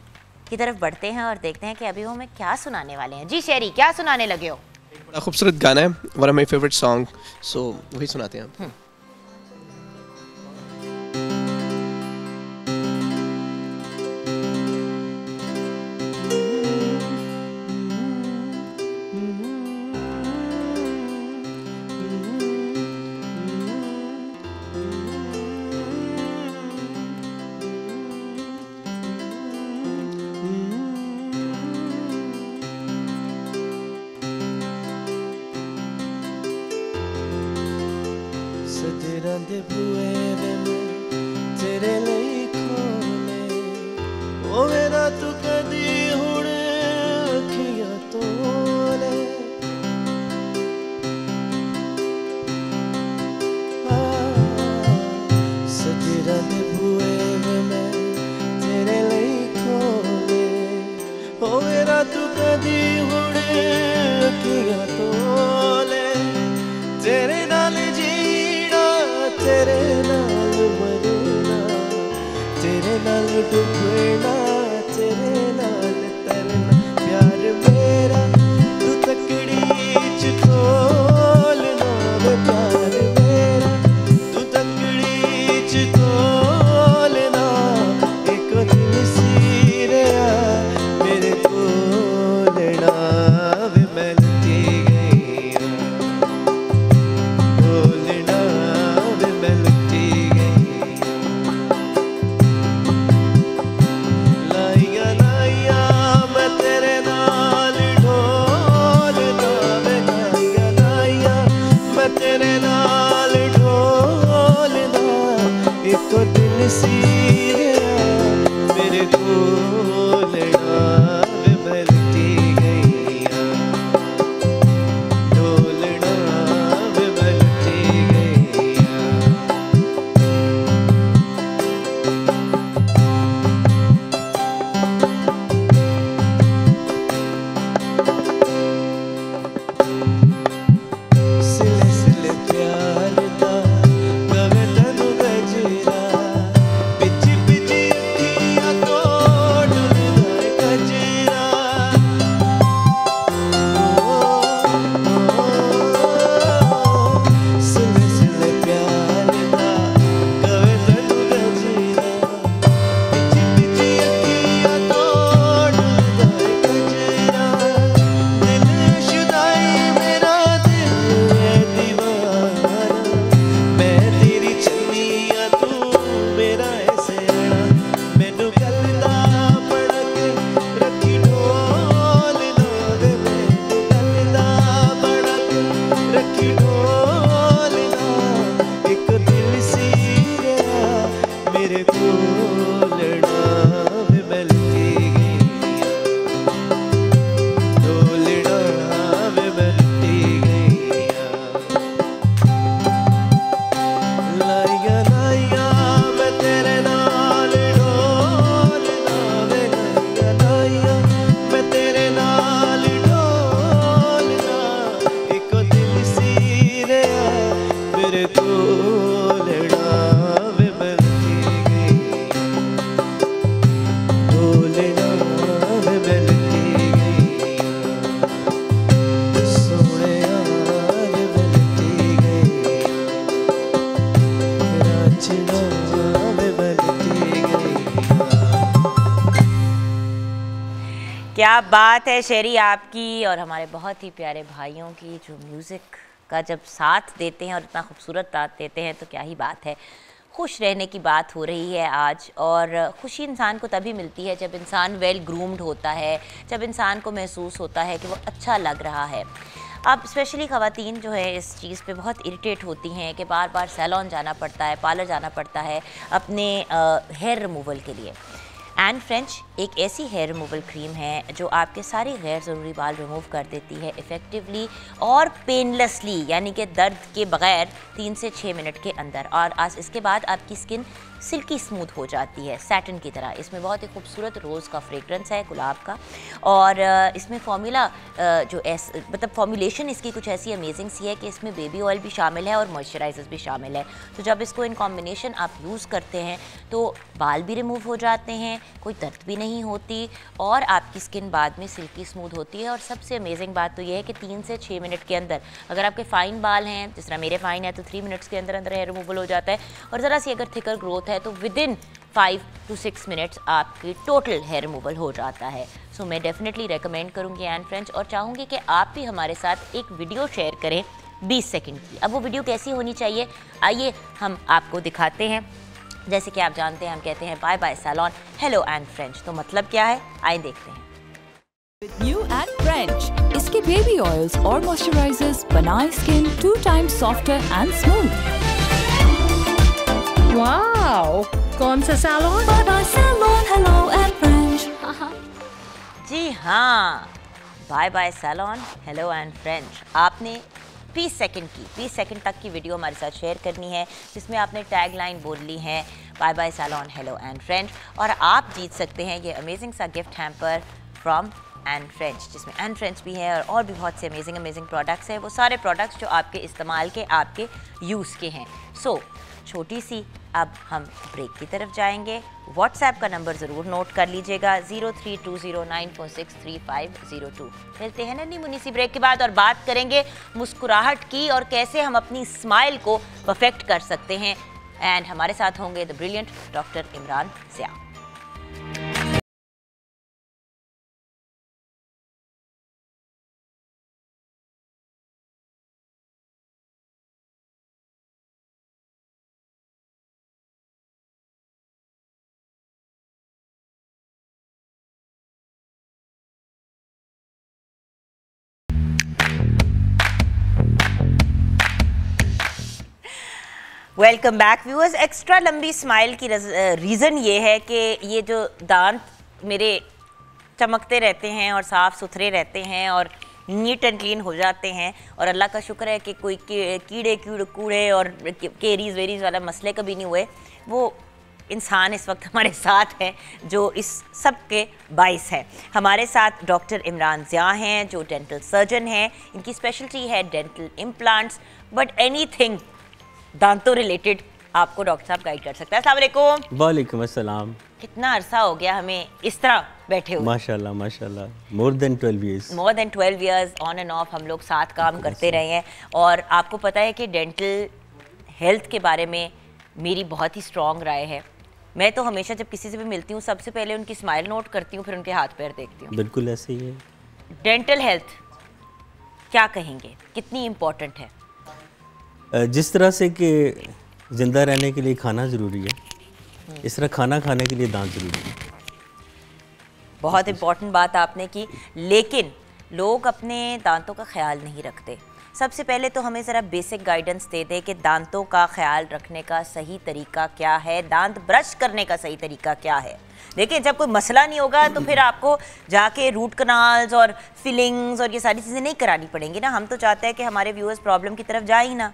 [SPEAKER 2] की तरफ बढ़ते हैं और देखते हैं कि अभी वो हमें क्या सुनाने वाले हैं। जी शेरी, क्या सुनाने लगे हो?
[SPEAKER 3] बड़ा खूबसूरत गाना है, one of my favourite song, so वही सुनाते हैं।
[SPEAKER 1] सजरां दे बूए वे मैं तेरे लिए खोले ओ मेरा तू कदी हुण अखियां तोले सजरां दे बूए वे मैं तेरे लिए खोले ओ मेरा तू कदी हुण अखियां तोले तेरे नाल जीना तेरे नाल मरना तेरे नाल डुबना तेरे नाल तरना प्यार मेरा तू तकड़ी च तोलना वे प्यार मेरा तू तकड़ी च तोलना एक दिन सीरिया मेरे कोलना वे मैं लुटी गई बोलना वे मैं लुटी गई लाइया लाइया मैं तेरे नाल ढोलना वे लाइया लाइया मैं तेरे नाल ढोलना एक दिन सीरिया मेरे कोलना वे मैं लुटी गई ढोलना वे मैं लुटी गई सिले सिले प्यार दा कवे तनु गजरा पिच पिच अखियां तोड़ दे गजरा सिले सिले प्यार दा कवे तनु गजरा पिच पिच अखियां तोड़ दे गजरा दिल शुदाई मेरा दिल है दीवाना मैं तेरी चन्निया तू मेरा है सियाना मैनू गल दा बड़ा के रखी ढोल ला वे मैनू गल दा बड़ा के रखी ढोल ला एक दिल सीरिया मेरे कोलना वे मैं लुटी गई ढोलना वे मैं लुटी गई लाइया लाइया मैं तेरे नाल ढोलना वे लाइया लाइया मैं तेरे नाल ढोलना एक दिल सीरिया मेरे कोलना वे मैं लुटी गई ढोलना वे मैं लुटी गई सोहणिया वे मैं लुटी गई रांझणा वे मैं लुटी गई
[SPEAKER 2] क्या बात है शेरी आपकी और हमारे बहुत ही प्यारे भाइयों की जो म्यूज़िक का जब साथ देते हैं और इतना खूबसूरत साथ देते हैं तो क्या ही बात है। खुश रहने की बात हो रही है आज और खुशी इंसान को तभी मिलती है जब इंसान वेल ग्रूम्ड होता है, जब इंसान को महसूस होता है कि वो अच्छा लग रहा है। अब स्पेशली ख़वातीन जो है इस चीज़ पे बहुत इरिटेट होती हैं कि बार बार सैलून जाना पड़ता है, पार्लर जाना पड़ता है अपने हेयर रिमूवल के लिए। एंड फ्रेंच एक ऐसी हेयर रिमूवल क्रीम है जो आपके सारे गैर ज़रूरी बाल रिमूव कर देती है इफ़ेक्टिवली और पेनलेसली, यानी कि दर्द के बग़ैर 3 से 6 मिनट के अंदर। और आज इसके बाद आपकी स्किन सिल्की स्मूथ हो जाती है सैटिन की तरह। इसमें बहुत ही खूबसूरत रोज़ का फ्रेगरेंस है, गुलाब का, और इसमें फार्मूला जो मतलब फॉर्मुलेशन इसकी कुछ ऐसी अमेजिंग सी है कि इसमें बेबी ऑयल भी शामिल है और मॉइस्चराइजर्स भी शामिल है। तो जब इसको इन कॉम्बिनेशन आप यूज़ करते हैं तो बाल भी रिमूव हो जाते हैं, कोई दर्द भी नहीं होती और आपकी स्किन बाद में सिल्की स्मूथ होती है। और सबसे अमेजिंग बात तो ये है कि 3 से 6 मिनट के अंदर, अगर आपके फ़ाइन बाल हैं जिस तरह मेरे फ़ाइन है तो 3 मिनट्स के अंदर अंदर हेयर रिमूवल हो जाता है, और ज़रा सी अगर थिकर ग्रोथ है तो विदिन 5 to 6 मिनट्स आपकी टोटल हेयर रिमूवल हो जाता है। सो मैं डेफिनेटली रेकमेंड करूँगी एंड फ्रेंड्स, और चाहूँगी कि आप भी हमारे साथ एक वीडियो शेयर करें 20 सेकंड की। अब वो वीडियो कैसी होनी चाहिए, आइए हम आपको दिखाते हैं। जैसे कि आप जानते हैं हम कहते हैं bye bye salon, hello and French, तो मतलब क्या है आइए देखते हैं।
[SPEAKER 5] New and French, इसके बेबी ऑयल्स और मॉइस्चराइजर्स बनाए skin 2 times softer and smooth। Wow, कौन सा salon? Bye bye salon, hello and French.
[SPEAKER 2] जी हाँ, bye bye salon, hello and French. आपने 20 सेकंड तक की वीडियो हमारे साथ शेयर करनी है जिसमें आपने टैग लाइन बोल ली है bye bye salon, hello and French, और आप जीत सकते हैं ये अमेजिंग सा gift hamper from and French, जिसमें एंड फ्रेंच भी है और भी बहुत से अमेजिंग प्रोडक्ट्स हैं। वो सारे प्रोडक्ट्स जो आपके इस्तेमाल के, आपके यूज़ के हैं। सो छोटी सी अब हम ब्रेक की तरफ जाएंगे। व्हाट्सएप का नंबर ज़रूर नोट कर लीजिएगा 03209463 मिलते हैं नन्ही मुन्नी सी ब्रेक के बाद और बात करेंगे मुस्कुराहट की और कैसे हम अपनी स्माइल को परफेक्ट कर सकते हैं। एंड हमारे साथ होंगे the brilliant doctor Imran Zia. Welcome back viewers. Extra लंबी स्माइल की रीज़न ये है कि ये जो दांत मेरे चमकते रहते हैं और साफ़ सुथरे रहते हैं और नीट एंड क्लीन हो जाते हैं, और अल्लाह का शुक्र है कि कोई कीड़े कूड़े और केरीज वेरीज वाला मसले कभी नहीं हुए। वो इंसान इस वक्त हमारे साथ है जो इस सब के बाइस है। हमारे साथ डॉक्टर इमरान ज़िया हैं जो डेंटल सर्जन हैं। इनकी स्पेशलिटी है डेंटल इम्प्लांट्स, बट एनीथिंग दांतों रिलेटेड आपको डॉक्टर साहब गाइड कर सकता है। अस्सलाम वालेकुम।
[SPEAKER 6] वालेकुम अस्सलाम।
[SPEAKER 2] कितना अरसा हो गया हमें इस तरह बैठे हुए।
[SPEAKER 6] माशाल्लाह माशाल्लाह, more than 12 years
[SPEAKER 2] on end of हम लोग साथ काम करते रहे हैं। और आपको पता है कि डेंटल हेल्थ के बारे में मेरी बहुत ही स्ट्रॉन्ग राय है। मैं तो हमेशा जब किसी से भी मिलती हूँ सबसे पहले उनकी स्माइल नोट करती हूँ, फिर उनके हाथ पैर देखती हूँ।
[SPEAKER 6] बिल्कुल ऐसे ही है।
[SPEAKER 2] डेंटल हेल्थ क्या कहेंगे, कितनी इम्पोर्टेंट है?
[SPEAKER 6] जिस तरह से कि ज़िंदा रहने के लिए खाना ज़रूरी है, इस तरह खाना खाने के लिए दांत ज़रूरी है।
[SPEAKER 2] बहुत इम्पोर्टेंट बात आपने की, लेकिन लोग अपने दांतों का ख्याल नहीं रखते। सबसे पहले तो हमें ज़रा बेसिक गाइडेंस दे दे कि दांतों का ख्याल रखने का सही तरीका क्या है, दांत ब्रश करने का सही तरीका क्या है। देखिए, जब कोई मसला नहीं होगा तो फिर आपको जाके रूट कनाल्स और फिलिंग्स और ये सारी चीज़ें नहीं करानी पड़ेंगी ना। हम तो चाहते हैं कि हमारे व्यूअर्स प्रॉब्लम की तरफ जाए ही ना।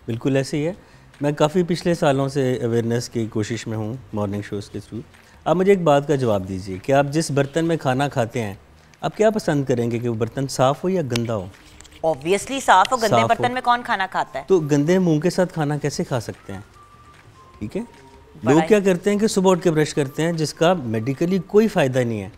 [SPEAKER 6] बिल्कुल ऐसे ही है। मैं काफ़ी पिछले सालों से अवेयरनेस की कोशिश में हूँ मॉर्निंग शोज़ के थ्रू। आप मुझे एक बात का जवाब दीजिए कि आप जिस बर्तन में खाना खाते हैं, आप क्या पसंद करेंगे कि वो बर्तन साफ़ हो या गंदा हो?
[SPEAKER 2] ऑब्वियसली साफ़ हो। गंदे बर्तन में कौन खाना खाता है?
[SPEAKER 6] तो गंदे मुंह के साथ खाना कैसे खा सकते हैं? ठीक है, लोग क्या करते हैं कि सुबह उठ के ब्रश करते हैं, जिसका मेडिकली कोई फ़ायदा नहीं है।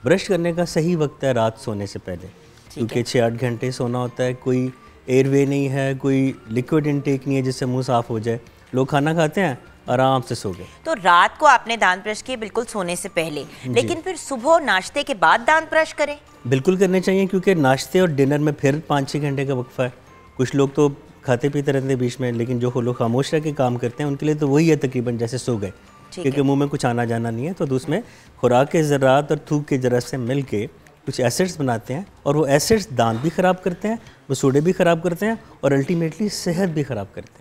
[SPEAKER 6] ब्रश करने का सही वक्त है रात सोने से पहले, क्योंकि 6-8 घंटे सोना होता है। कोई एयरवे नहीं है, कोई लिक्विड इनटेक नहीं है जिससे मुंह साफ़ हो जाए। लोग खाना खाते हैं, आराम से सो गए।
[SPEAKER 2] तो रात को आपने दांत ब्रश किए बिल्कुल सोने से पहले, लेकिन फिर सुबह नाश्ते के बाद दांत ब्रश करें? बिल्कुल
[SPEAKER 6] करने चाहिए, क्योंकि नाश्ते और डिनर में फिर 5-6 घंटे का वक्फा है। कुछ लोग तो खाते पीते रहते हैं बीच में, लेकिन जो लोग खामोश रह के काम करते हैं उनके लिए तो वही है तकरीबन जैसे सो गए, क्योंकि मुंह में कुछ आना जाना नहीं है। तो उसमें खुराक के ज़रात और थूक के ज़रात से मिल के कुछ एसिड्स बनाते हैं, और वो एसिड्स दांत भी ख़राब करते हैं, वो सोडे भी ख़राब करते हैं, और अल्टीमेटली सेहत भी ख़राब करते हैं।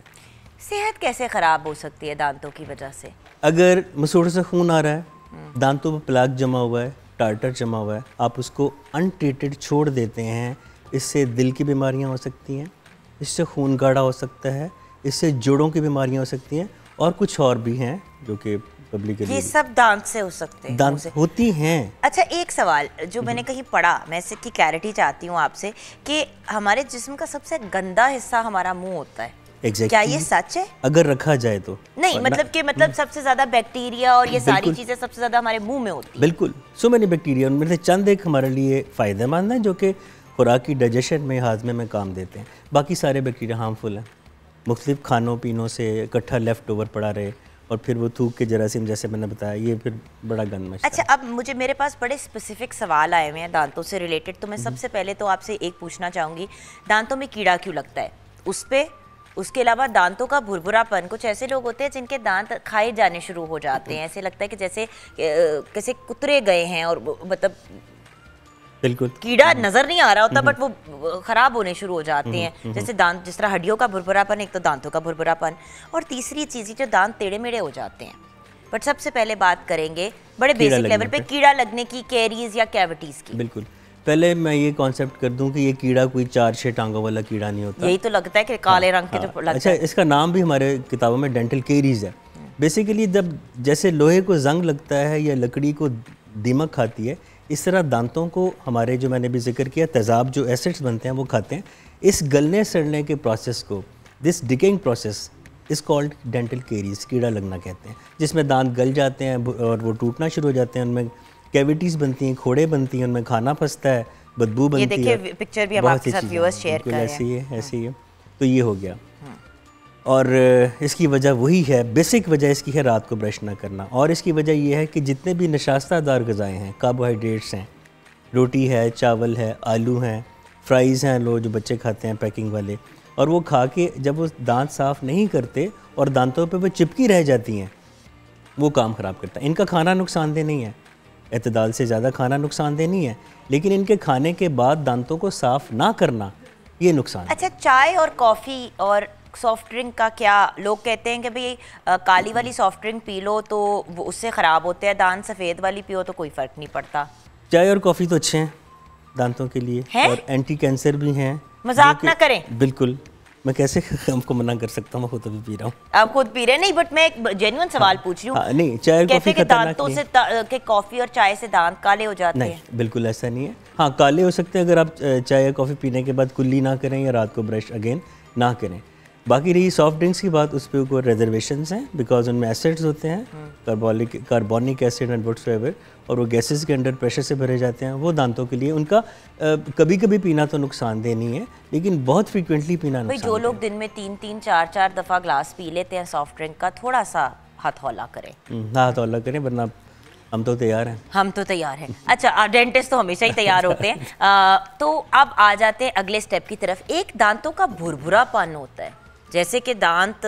[SPEAKER 2] सेहत कैसे ख़राब हो सकती है दांतों की वजह से?
[SPEAKER 6] अगर मसूड़े से खून आ रहा है, दांतों पर प्लाक जमा हुआ है, टार्टर जमा हुआ है, आप उसको अनट्रीटेड छोड़ देते हैं, इससे दिल की बीमारियां हो सकती हैं, इससे खून गाढ़ा हो सकता है, इससे जोड़ों की बीमारियां हो सकती हैं, और कुछ और भी हैं जो कि पब्लिक
[SPEAKER 2] ये सब दांत से हो सकते हैं।
[SPEAKER 6] दांत होती हैं। अच्छा,
[SPEAKER 2] एक सवाल जो मैंने कहीं पढ़ा, मैं इसकी क्लैरिटी चाहती हूँ आपसे, कि हमारे जिस्म का सबसे गंदा हिस्सा हमारा मुंह होता है। क्या ये सच है?
[SPEAKER 6] अगर रखा जाए तो
[SPEAKER 2] नहीं, मतलब सबसे ज्यादा बैक्टीरिया और ये सारी चीजें सबसे ज्यादा हमारे मुंह में होती है।
[SPEAKER 6] बिल्कुल, सो मैनी बैक्टीरिया, उनमें से चंद एक हमारे लिए फ़ायदेमंद हैं जो कि खुराक की डाइजेशन में, हाजमे में काम देते हैं। बाकी सारे बैक्टीरिया हार्मफुल हैं। मुख्तलिफ खानों पीनों से इकट्ठा लेफ्ट ओवर पड़ा रहे, और फिर वो थूक के जरासीम जैसे मैंने बताया, ये फिर बड़ा गंद मचता है।
[SPEAKER 2] अच्छा, अब मेरे पास बड़े स्पेसिफिक सवाल आए हुए हैं दांतों से रिलेटेड, तो मैं सबसे पहले तो आपसे एक पूछना चाहूँगी, दांतों में कीड़ा क्यों लगता है उस पर? उसके अलावा दांतों का भुरभुरापन, कुछ ऐसे लोग होते हैं जिनके दांत खाए जाने शुरू हो जाते हैं, ऐसे लगता है कि जैसे कुतरे गए हैं, और मतलब
[SPEAKER 6] बिल्कुल।
[SPEAKER 2] कीड़ा नजर नहीं आ रहा होता बट वो खराब होने शुरू हो जाते हैं, जैसे दांत, जिस तरह हड्डियों का भुरभुरापन, एक तो दांतों का भुरभुरापन, और तीसरी चीज़ जो दांत टेढ़े मेढ़े हो जाते हैं। बट सबसे पहले बात करेंगे बड़े बेसिक लेवल पे कीड़ा लगने की, कैरीज या कैविटीज की।
[SPEAKER 6] बिल्कुल, पहले मैं ये कॉन्सेप्ट कर दूं कि ये कीड़ा कोई 4-6 टांगों वाला कीड़ा नहीं होता।
[SPEAKER 2] यही तो लगता है कि काले रंग के जो लगता
[SPEAKER 6] अच्छा,
[SPEAKER 2] है।
[SPEAKER 6] इसका नाम भी हमारे किताबों में डेंटल केरीज है। बेसिकली जब जैसे लोहे को जंग लगता है या लकड़ी को दीमक खाती है, इस तरह दांतों को हमारे, जो मैंने भी जिक्र किया, तेज़ाब जो एसिड्स बनते हैं वो खाते हैं। इस गलने सड़ने के प्रोसेस को, this decaying process is called dental caries, कीड़ा लगना कहते हैं, जिसमें दांत गल जाते हैं और वो टूटना शुरू हो जाते हैं, उनमें कैविटीज़ बनती हैं, खोड़े बनती हैं, उनमें खाना फंसता है, बदबू बनती है।
[SPEAKER 2] ये देखिए पिक्चर भी हम आपके साथ व्यूअर्स शेयर कर रहे हैं।
[SPEAKER 6] ऐसी है, ऐसी है। तो ये हो गया। और इसकी वजह वही है, बेसिक वजह इसकी है रात को ब्रश ना करना। और इसकी वजह ये है कि जितने भी नशास्तादार ग़िज़ाएँ हैं, कार्बोहाइड्रेट्स हैं, रोटी है, चावल है, आलू हैं, फ्राइज़ हैं, लोग जो बच्चे खाते हैं पैकिंग वाले, और वो खा के जब वो दांत साफ़ नहीं करते और दांतों पे वो चिपकी रह जाती हैं, वो काम ख़राब करता है। इनका खाना नुकसानदेह नहीं है, एतदाल से ज़्यादा खाना नुकसानदेह नहीं है, लेकिन इनके खाने के बाद दांतों को साफ़ ना करना ये नुकसान।
[SPEAKER 2] अच्छा, चाय और कॉफ़ी और सॉफ्ट ड्रिंक का क्या? लोग कहते हैं कि भाई काली वाली सॉफ्ट ड्रिंक पी लो तो वो उससे ख़राब होते हैं, दांत सफ़ेद वाली पियो तो कोई फ़र्क नहीं पड़ता।
[SPEAKER 6] चाय और कॉफ़ी तो अच्छे हैं दांतों के लिए
[SPEAKER 2] है?
[SPEAKER 6] और एंटी कैंसर भी हैं।
[SPEAKER 2] मजाक ना करें।
[SPEAKER 6] बिल्कुल, मैं कैसे हमको मना कर सकता हूँ, मैं खुद अभी पी रहा हूँ।
[SPEAKER 2] आप खुद पी रहे नहीं, बट मैं एक जेन्युइन सवाल पूछ रही हूँ।
[SPEAKER 6] नहीं, चाय और कॉफ़ी खतरनाक
[SPEAKER 2] दांतों
[SPEAKER 6] नहीं
[SPEAKER 2] से के कॉफ़ी और चाय से दांत काले हो जाते
[SPEAKER 6] नहीं,
[SPEAKER 2] हैं?
[SPEAKER 6] बिल्कुल ऐसा नहीं है। हाँ, काले हो सकते हैं अगर आप चाय या कॉफ़ी पीने के बाद कुल्ली ना करें या रात को ब्रश अगेन ना करें। बाकी रही सॉफ्ट ड्रिंक्स की बात, उस पर कोई रिजर्वेशंस हैं, बिकॉज उनमें एसिड्स होते हैं, कार्बोनिक एसिड एंड व्हाटसोएवर, और वो गैसेस के अंडर प्रेशर से भरे जाते हैं। वो दांतों के लिए उनका कभी कभी पीना तो नुकसानदेह नहीं है, लेकिन बहुत फ्रीक्वेंटली पीना नुकसानदेह।
[SPEAKER 2] जो लोग दिन में 3-3, 4-4 दफ़ा ग्लास पी लेते हैं सॉफ्ट ड्रिंक का, थोड़ा सा हथौला करें।
[SPEAKER 6] हथौला करें, वरना हम तो तैयार हैं।
[SPEAKER 2] हम तो तैयार हैं। अच्छा, डेंटिस्ट तो हमेशा ही तैयार होते हैं। तो अब आ जाते हैं अगले स्टेप की तरफ। एक दांतों का भुरभुरापन होता है, जैसे कि दांत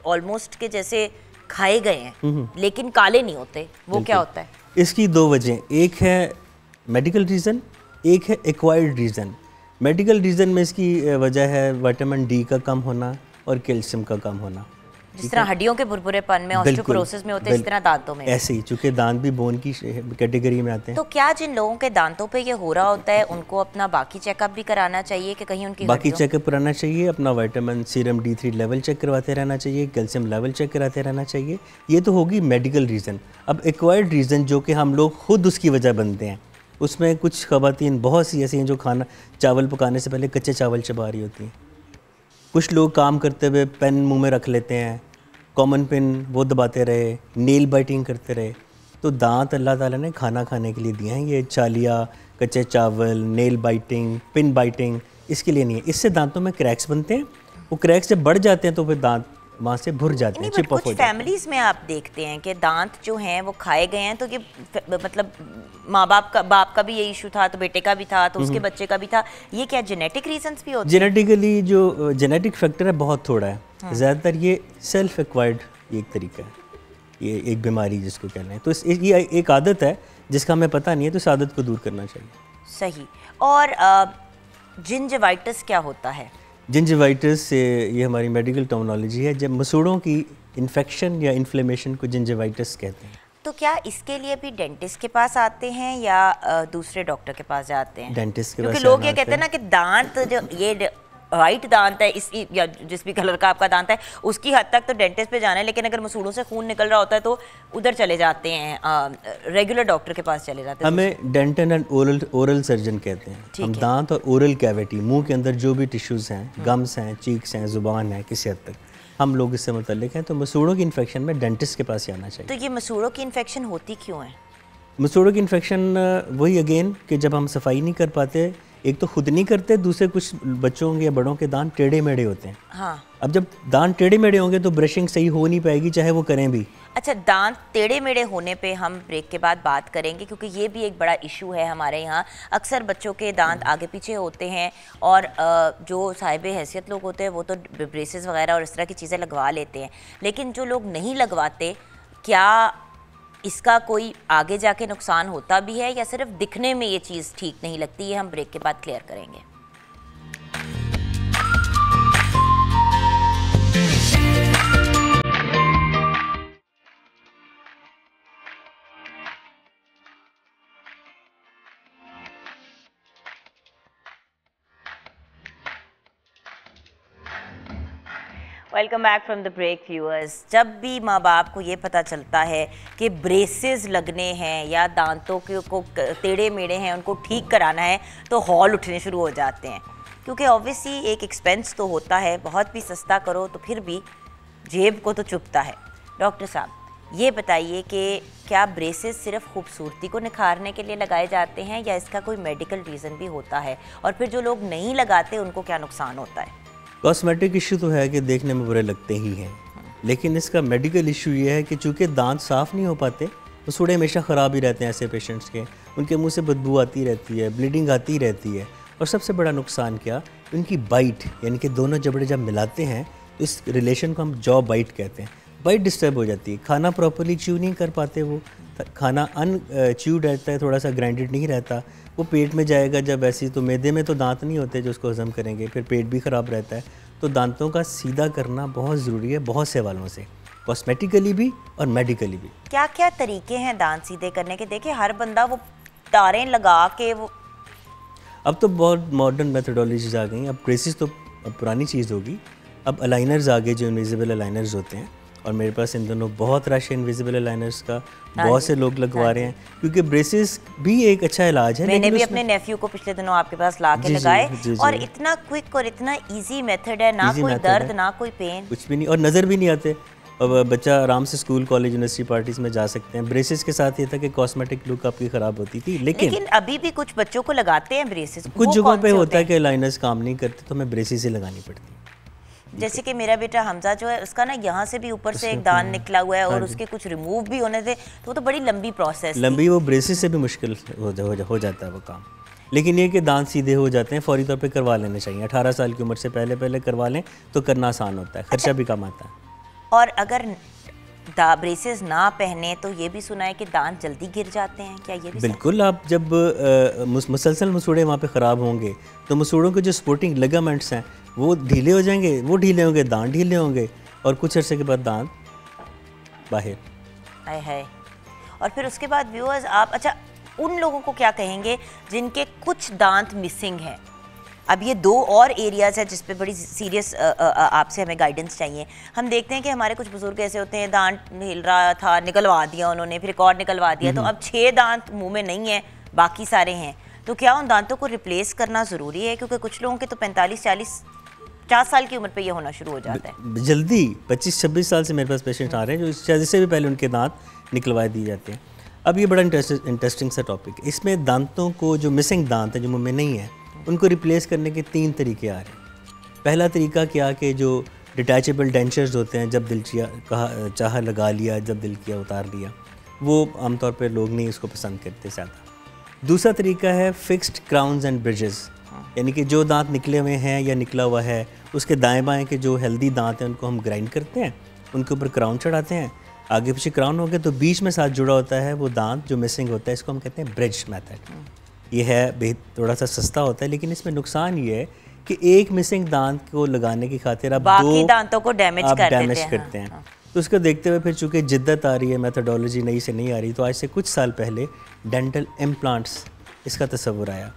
[SPEAKER 2] ऑलमोस्ट के जैसे खाए गए हैं लेकिन काले नहीं होते, वो क्या होता है?
[SPEAKER 6] इसकी दो वजह, एक है मेडिकल रीज़न, एक है एक्वायर्ड रीज़न। मेडिकल रीज़न में इसकी वजह है विटामिन डी का कम होना और कैल्शियम का कम होना।
[SPEAKER 2] जिस तरह हड्डियों के भुरभुरेपन में, ऑस्टियोपोरोसिस में होते हैं, इस तरह दांतों में
[SPEAKER 6] ऐसे ही, चूँकि दांत भी बोन की कैटेगरी में आते हैं।
[SPEAKER 2] तो क्या जिन लोगों के दांतों पे ये हो रहा होता है उनको अपना बाकी चेकअप भी कराना चाहिए कि कहीं उनकी
[SPEAKER 6] बाकी चेकअप कराना चाहिए, अपना vitamin serum D3 level check करवाते रहना चाहिए, कैल्शियम लेवल चेक कराते रहना चाहिए। ये तो होगी मेडिकल रीज़न। अब एक्वायर्ड रीज़न, जो कि हम लोग खुद उसकी वजह बनते हैं, उसमें कुछ ख़वातीन बहुत सी ऐसी हैं जो खाना, चावल पकाने से पहले कच्चे चावल चबा रही होती हैं। कुछ लोग काम करते हुए पेन मुँह में रख लेते हैं, कॉमन पिन वो दबाते रहे, नेल बाइटिंग करते रहे। तो दांत अल्लाह ताला ने खाना खाने के लिए दिए हैं, ये चालिया, कच्चे चावल, नेल बाइटिंग, पिन बाइटिंग इसके लिए नहीं है। इससे दांतों में क्रैक्स बनते हैं, वो क्रैक्स जब बढ़ जाते हैं तो फिर दांत वहाँ से भुर जाते हैं, चिप ऑफ हो जाते हैं।
[SPEAKER 2] फैमिलीज में आप देखते हैं कि दांत जो हैं वो खाए गए हैं, तो ये मतलब माँ बाप का भी ये इशू था तो बेटे का भी था तो उसके बच्चे का भी था। ये क्या जेनेटिक रीजंस भी होते हैं?
[SPEAKER 6] जेनेटिकली जो जेनेटिक फैक्टर है बहुत थोड़ा है, ज़्यादातर ये सेल्फ एक्वायर्ड एक तरीका है, ये एक बीमारी जिसको कह रहे हैं। तो ये एक आदत है जिसका हमें पता नहीं है, तो इस आदत को दूर करना चाहिए।
[SPEAKER 2] सही। और जिंजिवाइटिस क्या होता है?
[SPEAKER 6] जिंजिवाइटिस से, ये हमारी मेडिकल टर्मिनोलॉजी है, जब मसूड़ों की इन्फेक्शन या इन्फ्लेमेशन को जिंजिवाइटिस कहते हैं।
[SPEAKER 2] तो क्या इसके लिए भी डेंटिस्ट के पास आते हैं या दूसरे डॉक्टर के पास जाते हैं?
[SPEAKER 6] डेंटिस्ट के पास।
[SPEAKER 2] क्योंकि लोग ये कहते हैं ना कि दांत जो ये वाइट दांत है, इस या जिस भी कलर का आपका दांत है उसकी हद तक तो डेंटिस्ट पे जाना है, लेकिन अगर मसूड़ों से खून निकल रहा होता है तो उधर चले जाते हैं, रेगुलर डॉक्टर के पास चले जाते हैं।
[SPEAKER 6] हमें डेंटल एंड ओरल सर्जन कहते हैं। हम दांत और ओरल कैविटी, मुंह के अंदर जो भी टिश्यूज़ हैं, गम्स हैं, चीक्स हैं, ज़ुबान है, किसी हद तक हम लोग इससे मुतल्लिक हैं। तो मसूड़ों की इन्फेक्शन में डेंटिस्ट के पास जाना चाहिए।
[SPEAKER 2] तो ये मसूड़ों की इन्फेक्शन होती क्यों है?
[SPEAKER 6] मसूड़ों की इन्फेक्शन वही अगेन कि जब हम सफाई नहीं कर पाते, एक तो खुद नहीं करते, दूसरे कुछ बच्चों या बड़ों के दांत टेढ़े मेढ़े होते हैं।
[SPEAKER 2] हाँ।
[SPEAKER 6] अब जब दांत टेढ़े मेढ़े होंगे तो ब्रशिंग सही हो नहीं पाएगी, चाहे वो करें भी।
[SPEAKER 2] अच्छा, दांत टेढ़े मेढ़े होने पे हम ब्रेक के बाद बात करेंगे, क्योंकि ये भी एक बड़ा इशू है हमारे यहाँ। अक्सर बच्चों के दांत आगे पीछे होते हैं और जो साहिब हैसियत लोग होते हैं वो तो ब्रेसेस वगैरह और इस तरह की चीज़ें लगवा लेते हैं, लेकिन जो लोग नहीं लगवाते, क्या इसका कोई आगे जाके नुकसान होता भी है या सिर्फ दिखने में ये चीज़ ठीक नहीं लगती है? हम ब्रेक के बाद क्लियर करेंगे। Welcome back from the break viewers. जब भी माँ बाप को ये पता चलता है कि ब्रेसेस लगने हैं या दांतों के को टेढ़े मेढ़े हैं उनको ठीक कराना है तो हॉल उठने शुरू हो जाते हैं, क्योंकि ऑब्वियसली एक एक्सपेंस तो होता है, बहुत भी सस्ता करो तो फिर भी जेब को तो चुभता है। डॉक्टर साहब ये बताइए कि क्या ब्रेसेस सिर्फ खूबसूरती को निखारने के लिए लगाए जाते हैं या इसका कोई मेडिकल रीज़न भी होता है, और फिर जो लोग नहीं लगाते उनको क्या नुकसान होता है?
[SPEAKER 6] कॉस्मेटिक इशू तो है कि देखने में बुरे लगते ही हैं, लेकिन इसका मेडिकल इशू ये है कि चूँकि दांत साफ़ नहीं हो पाते तो सूढ़े हमेशा ख़राब ही रहते हैं ऐसे पेशेंट्स के, उनके मुंह से बदबू आती रहती है, ब्लीडिंग आती रहती है, और सबसे बड़ा नुकसान क्या, उनकी बाइट यानी कि दोनों जबड़े जब मिलाते हैं तो इस रिलेशन को हम जॉ बाइट कहते हैं, बाइट डिस्टर्ब हो जाती है, खाना प्रॉपर्ली च्यू नहीं कर पाते, वो खाना च्यूड रहता है, थोड़ा सा ग्राइंडेड नहीं रहता, वो पेट में जाएगा जब ऐसी, तो मैदे में तो दांत नहीं होते जो उसको हजम करेंगे, फिर पेट भी ख़राब रहता है। तो दांतों का सीधा करना बहुत ज़रूरी है, बहुत से वालों से, कॉस्मेटिकली भी और मेडिकली भी। क्या
[SPEAKER 2] क्या तरीके हैं दांत सीधे करने के? देखिए हर बंदा वो तारें लगा के वो,
[SPEAKER 6] अब तो बहुत मॉडर्न मेथडोलॉजीज आ गई, अब ब्रेसेस तो अब पुरानी चीज़ होगी, अब अलाइनर्स आ गए जो इनविजिबल अलाइनर्स होते हैं, और मेरे पास इन दोनों बहुत रश है इनविजिबल अलाइनर्स का, बहुत से लोग लगवा रहे हैं, क्योंकि ब्रेसेस भी एक अच्छा इलाज है।
[SPEAKER 2] मैंने भी अपने नेफ्यू को पिछले दिनों आपके पास ला के लगाए, और इतना क्विक और इतना इजी मेथड है, ना कोई दर्द ना कोई पेन,
[SPEAKER 6] कुछ भी नहीं, और नज़र भी नहीं आते, अब बच्चा आराम से स्कूल कॉलेज यूनिवर्सिटी पार्टीज में जा सकते हैं। ब्रेसेस के साथ ये था कि कॉस्मेटिक लुक आपकी ख़राब होती थी, लेकिन
[SPEAKER 2] अभी भी कुछ बच्चों को लगाते हैं ब्रेसेस।
[SPEAKER 6] कुछ जगहों पे होता है कि लाइनर्स काम नहीं करते तो हमें ब्रेसेस ही लगानी पड़ती है।
[SPEAKER 2] जैसे कि मेरा बेटा हमजा जो है, उसका ना यहाँ से भी ऊपर से एक दांत निकला हुआ है और उसके कुछ रिमूव भी होने थे, तो वो तो बड़ी लंबी प्रोसेस,
[SPEAKER 6] लंबी, वो ब्रेसेस से भी मुश्किल हो जाता है वो काम। लेकिन ये कि दांत सीधे हो जाते हैं, फौरी तौर पे करवा लेने चाहिए, 18 साल की उम्र से पहले करवा लें तो करना आसान होता है, खर्चा भी कम आता है।
[SPEAKER 2] और अगर ब्रेसेस ना पहने तो ये भी सुना है कि दांत जल्दी गिर जाते हैं, क्या ये भी?
[SPEAKER 6] बिल्कुल, आप जब मुसलसल मसूड़े वहाँ पे ख़राब होंगे तो मसूड़ों के जो सपोर्टिंग लिगामेंट्स हैं वो ढीले हो जाएंगे, वो ढीले होंगे, दांत ढीले होंगे, और कुछ अर्से के बाद दांत बाहर
[SPEAKER 2] है। और फिर उसके बाद व्यूअर्स आप, अच्छा उन लोगों को क्या कहेंगे जिनके कुछ दांत मिसिंग हैं? अब ये दो और एरियाज़ है जिस पे बड़ी सीरियस आपसे हमें गाइडेंस चाहिए। हम देखते हैं कि हमारे कुछ बुजुर्ग ऐसे होते हैं, दांत हिल रहा था, निकलवा दिया उन्होंने, फिर एक और निकलवा दिया, तो अब 6 दांत मुंह में नहीं है, बाकी सारे हैं, तो क्या उन दांतों को रिप्लेस करना ज़रूरी है? क्योंकि कुछ लोगों के तो 45-40-50 साल की उम्र पे ये होना शुरू हो जाता है।
[SPEAKER 6] जल्दी 25-26 साल से मेरे पास पेशेंट आ रहे हैं जो शादी से भी पहले उनके दांत निकलवाए दिए जाते हैं। अब ये बड़ा इंटरेस्टिंग सा टॉपिक है। इसमें दांतों को, जो मिसिंग दांत है जो मुंह में नहीं है, उनको रिप्लेस करने के 3 तरीके आ रहे हैं। पहला तरीका क्या कि जो डिटैचेबल डेंचर्स होते हैं, जब दिल चाहा लगा लिया, जब दिल किया उतार लिया, वो आमतौर पर लोग नहीं इसको पसंद करते ज़्यादा। दूसरा तरीका है फिक्स्ड क्राउन्स एंड ब्रिजेस, यानी कि जो दांत निकले हुए हैं या निकला हुआ है उसके दाएं बाएं के जो हेल्दी दांत हैं उनको हम ग्राइंड करते हैं, उनके ऊपर क्राउन चढ़ाते हैं, आगे पीछे क्राउन हो गया तो बीच में साथ जुड़ा होता है वो दांत जो मिसिंग होता है, इसको हम कहते हैं ब्रिज मेथड। ये है थोड़ा सा सस्ता होता है, लेकिन इसमें नुकसान ये है कि एक मिसिंग दांत को लगाने की खातिर आप
[SPEAKER 2] बाकी दांतों को डैमेज
[SPEAKER 6] करते हैं। तो उसको देखते हुए फिर चूँकि जिद्दत आ रही है, मेथडोलॉजी नई से नहीं आ रही, तो आज से कुछ साल पहले डेंटल इम्प्लांट्स इसका तस्वुर आया।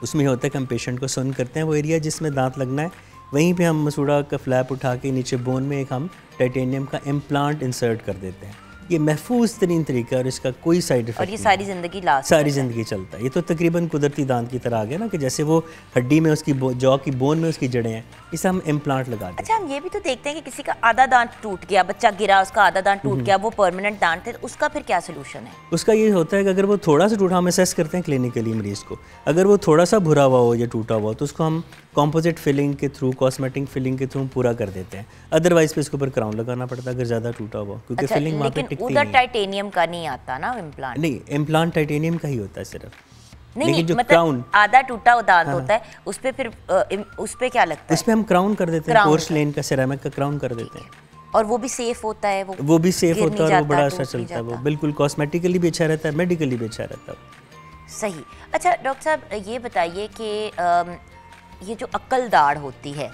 [SPEAKER 6] उसमें होता है कि हम पेशेंट को सुन करते हैं, वो एरिया जिसमें दांत लगना है वहीं पे हम मसूड़ा का फ्लैप उठा के नीचे बोन में एक हम टाइटेनियम का इम्प्लांट इंसर्ट कर देते हैं। ये महफूज तरीन तरीका है और इसका कोई साइड इफेक्ट,
[SPEAKER 2] और ये सारी ज़िंदगी
[SPEAKER 6] सारी ज़िंदगी चलता है। ये तो तकरीबन कुदरती दांत की तरह आ गया ना, कि जैसे वो हड्डी में उसकी जॉ की बोन में उसकी जड़ें हैं, इसे हम इम्प्लांट लगा दें।
[SPEAKER 2] अच्छा, हम ये भी तो देखते हैं कि किसी का आधा दांत टूट गया, बच्चा गिरा, उसका आधा दांत टूट गया, वो परमानेंट दांत है, तो उसका फिर क्या सोल्यूशन है?
[SPEAKER 6] उसका ये होता है कि अगर वो थोड़ा सा टूटा, हम असेस करते हैं क्लिनिकली मरीज़ को, अगर वो थोड़ा सा भुरा हुआ हो या टूटा हुआ हो तो उसको हम कॉम्पोजिट फिलिंग के थ्रू, कॉस्मेटिक फिलिंग के थ्रू पूरा कर देते हैं। अदरवाइज पे इसके ऊपर क्राउन लगाना पड़ता है अगर ज़्यादा टूटा हुआ, क्योंकि फिलिंग वहाँ पे टिकती नहीं है।
[SPEAKER 2] उधर टाइटेनियम का नहीं आता ना इम्प्लांट?
[SPEAKER 6] नहीं, इम्प्लांट टाइटेनियम का ही होता है सिर्फ।
[SPEAKER 2] नहीं, जो मतलब क्राउन आधा टूटा हुआ दांत होता है, उस पे फिर उस पे क्या लगता है?
[SPEAKER 6] उस पे हम क्राउन कर देते हैं, पोर्सलेन का, सिरेमिक का क्राउन कर देते हैं।
[SPEAKER 2] और वो भी सेफ होता है,
[SPEAKER 6] वो भी सेफ
[SPEAKER 2] गिर
[SPEAKER 6] होता
[SPEAKER 2] नहीं
[SPEAKER 6] है और वो
[SPEAKER 2] जाता,
[SPEAKER 6] बड़ा
[SPEAKER 2] टूट
[SPEAKER 6] अच्छा
[SPEAKER 2] नहीं
[SPEAKER 6] चलता है, वो
[SPEAKER 2] जाता।
[SPEAKER 6] बिल्कुल कॉस्मेटिकली भी अच्छा रहता है, मेडिकली भी अच्छा रहता है।
[SPEAKER 2] सही। अच्छा डॉक्टर साहब ये बताइए कि ये जो अक्ल दाढ़ होती है,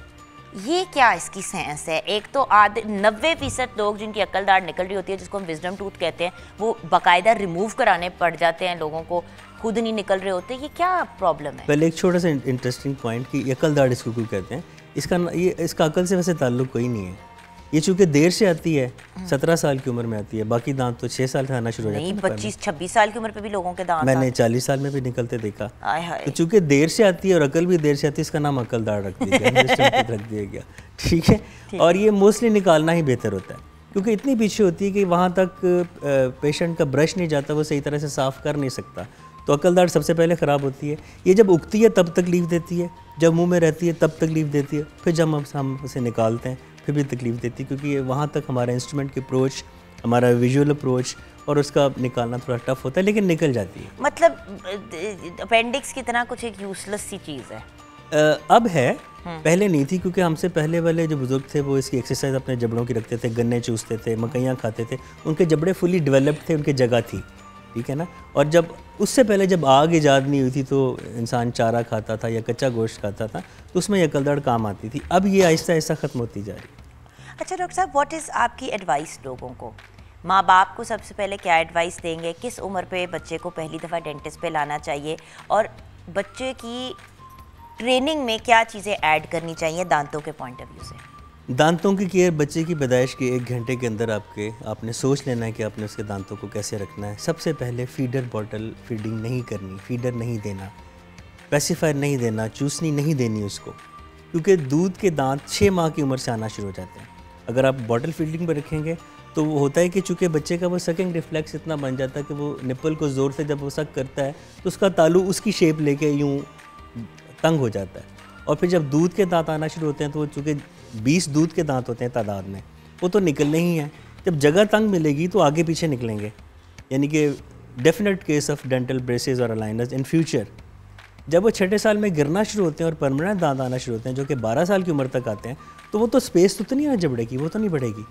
[SPEAKER 2] ये क्या इसकी साइंस है? एक तो 90% लोग जिनकी अक्ल दाढ़ निकल रही होती है, जिसको हम विजडम टूथ कहते हैं, वो बाकायदा रिमूव कराने पड़ जाते हैं लोगों को, खुद नहीं निकल रहे होते। ये क्या प्रॉब्लम है?
[SPEAKER 6] पहले एक छोटा सा इंटरेस्टिंग पॉइंट कि अकल दाढ़ इसको क्यों कहते हैं। इसका अकल से वैसे ताल्लुक कोई नहीं है। ये चूंकि देर से आती है, 17 साल की उम्र में आती है, बाकी दांत तो 6 साल से आना शुरू हो जाते
[SPEAKER 2] नहीं,
[SPEAKER 6] हैं।
[SPEAKER 2] 25-26 साल की उम्र पे भी लोगों के दांत
[SPEAKER 6] मैंने 40 साल में भी निकलते देखा।
[SPEAKER 2] आए हाय।
[SPEAKER 6] तो चूंकि देर से आती है और अकल भी देर से आती है, इसका नाम अकल दाढ़ रख दिया गया, wisdom tooth रख दिया गया। ठीक है। और ये मोस्टली निकालना ही बेहतर होता है, क्योंकि इतनी पीछे होती है कि वहाँ तक पेशेंट का ब्रश नहीं जाता, वो सही तरह से साफ़ कर नहीं सकता। तो अकल दाढ़ सबसे पहले ख़राब होती है। ये जब उगती है तब तकलीफ़ देती है, जब मुंह में रहती है तब तकलीफ़ देती है, फिर जब हम उसे निकालते हैं फिर भी तकलीफ़ देती है, क्योंकि ये वहाँ तक हमारा इंस्ट्रूमेंट की अप्रोच, हमारा विजुअल अप्रोच और उसका निकालना थोड़ा टफ होता है, लेकिन निकल जाती है।
[SPEAKER 2] मतलब अपेंडिक्स की तरह कुछ एक यूजलेस सी चीज़ है।
[SPEAKER 6] अब है, पहले नहीं थी, क्योंकि हमसे पहले वाले जो बुजुर्ग थे वो इसकी एक्सरसाइज अपने जबड़ों की रखते थे, गन्ने चूसते थे, मकइयाँ खाते थे, उनके जबड़े फुली डेवलप्ड थे, उनकी जगह थी। ठीक है ना। और जब उससे पहले जब आग ईजाद नहीं हुई थी तो इंसान चारा खाता था या कच्चा गोश्त खाता था, तो उसमें ये अकल दाढ़ काम आती थी। अब ये आहिस्ता आहिस्ता ख़त्म होती जा रही है।
[SPEAKER 2] अच्छा डॉक्टर साहब, व्हाट इज़ आपकी एडवाइस लोगों को? माँ बाप को सबसे पहले क्या एडवाइस देंगे? किस उम्र पे बच्चे को पहली दफ़ा डेंटिस्ट पे लाना चाहिए, और बच्चे की ट्रेनिंग में क्या चीज़ें ऐड करनी चाहिए दांतों के पॉइंट ऑफ व्यू से?
[SPEAKER 6] दांतों की केयर बच्चे की पैदाइश के 1 घंटे के अंदर आपने सोच लेना है कि आपने उसके दांतों को कैसे रखना है। सबसे पहले फीडर बॉटल फीडिंग नहीं करनी, फीडर नहीं देना, पेसिफायर नहीं देना, चूसनी नहीं देनी उसको, क्योंकि दूध के दांत 6 माह की उम्र से आना शुरू हो जाते हैं। अगर आप बॉटल फीडिंग पर रखेंगे तो वो होता है कि चूँकि बच्चे का वो सकिंग रिफ्लेक्स इतना बन जाता है कि वो निप्पल को ज़ोर से जब वो सक करता है तो उसका तालू उसकी शेप लेके यूँ तंग हो जाता है। और फिर जब दूध के दांत आना शुरू होते हैं तो वो चूँकि 20 दूध के दांत होते हैं तादाद में, वो तो निकलने ही हैं। जब जगह तंग मिलेगी तो आगे पीछे निकलेंगे, यानी कि definite case of dental braces और अलाइनर्स इन फ्यूचर। जब वो 6ठे साल में गिरना शुरू होते हैं और परमानेंट दांत आना शुरू होते हैं, जो कि 12 साल की उम्र तक आते हैं, तो वो तो स्पेस तो नहीं है जबड़े की, वो तो नहीं बढ़ेगी,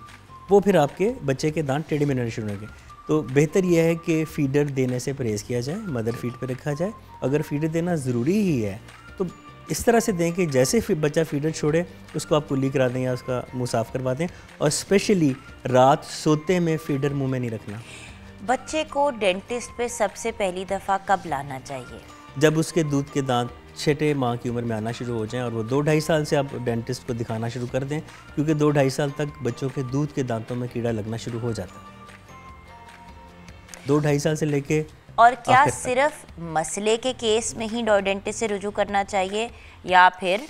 [SPEAKER 6] वो फिर आपके बच्चे के दांत टेढ़े मिलने शुरू होंगे। तो बेहतर यह है कि फीडर देने से परहेज़ किया जाए, मदर फीड पे रखा जाए। अगर फीडर देना ज़रूरी ही है तो इस तरह से दें कि जैसे बच्चा फीडर छोड़े उसको आप कुल्ली करा दें या उसका मुंह साफ़ करवा दें, और स्पेशली रात सोते में फीडर मुंह में नहीं रखना।
[SPEAKER 2] बच्चे को डेंटिस्ट पे सबसे पहली दफ़ा कब लाना चाहिए?
[SPEAKER 6] जब उसके दूध के दांत 6ठे माह की उम्र में आना शुरू हो जाएं, और वो 2-2.5 साल से आप डेंटिस्ट को दिखाना शुरू कर दें, क्योंकि 2-2.5 साल तक बच्चों के दूध के दांतों में कीड़ा लगना शुरू हो जाता है। 2-2.5 साल से लेके
[SPEAKER 2] और क्या सिर्फ मसले के केस में ही डेंटिस्ट से रुजू करना चाहिए, या फिर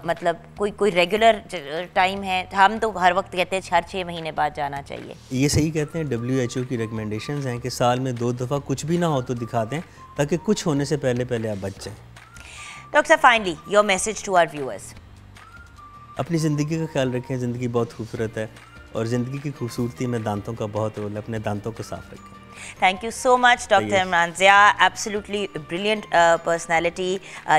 [SPEAKER 2] मतलब कोई रेगुलर टाइम है? हम तो हर वक्त कहते हैं हर 6 महीने बाद जाना चाहिए।
[SPEAKER 6] ये सही कहते हैं, WHO की रिकमेंडेशंस हैं कि साल में 2 दफ़ा कुछ भी ना हो तो दिखा दें, ताकि कुछ होने से पहले आप बच जाएं।
[SPEAKER 2] डॉक्टर साहब, finally your message to our viewers.
[SPEAKER 6] अपनी ज़िंदगी का ख्याल रखें, ज़िंदगी बहुत खूबसूरत है और ज़िंदगी की खूबसूरती में दांतों का बहुत रोल है। अपने दांतों को साफ रखें।
[SPEAKER 2] Thank you so much, Dr. Imran Zia, absolutely brilliant personality,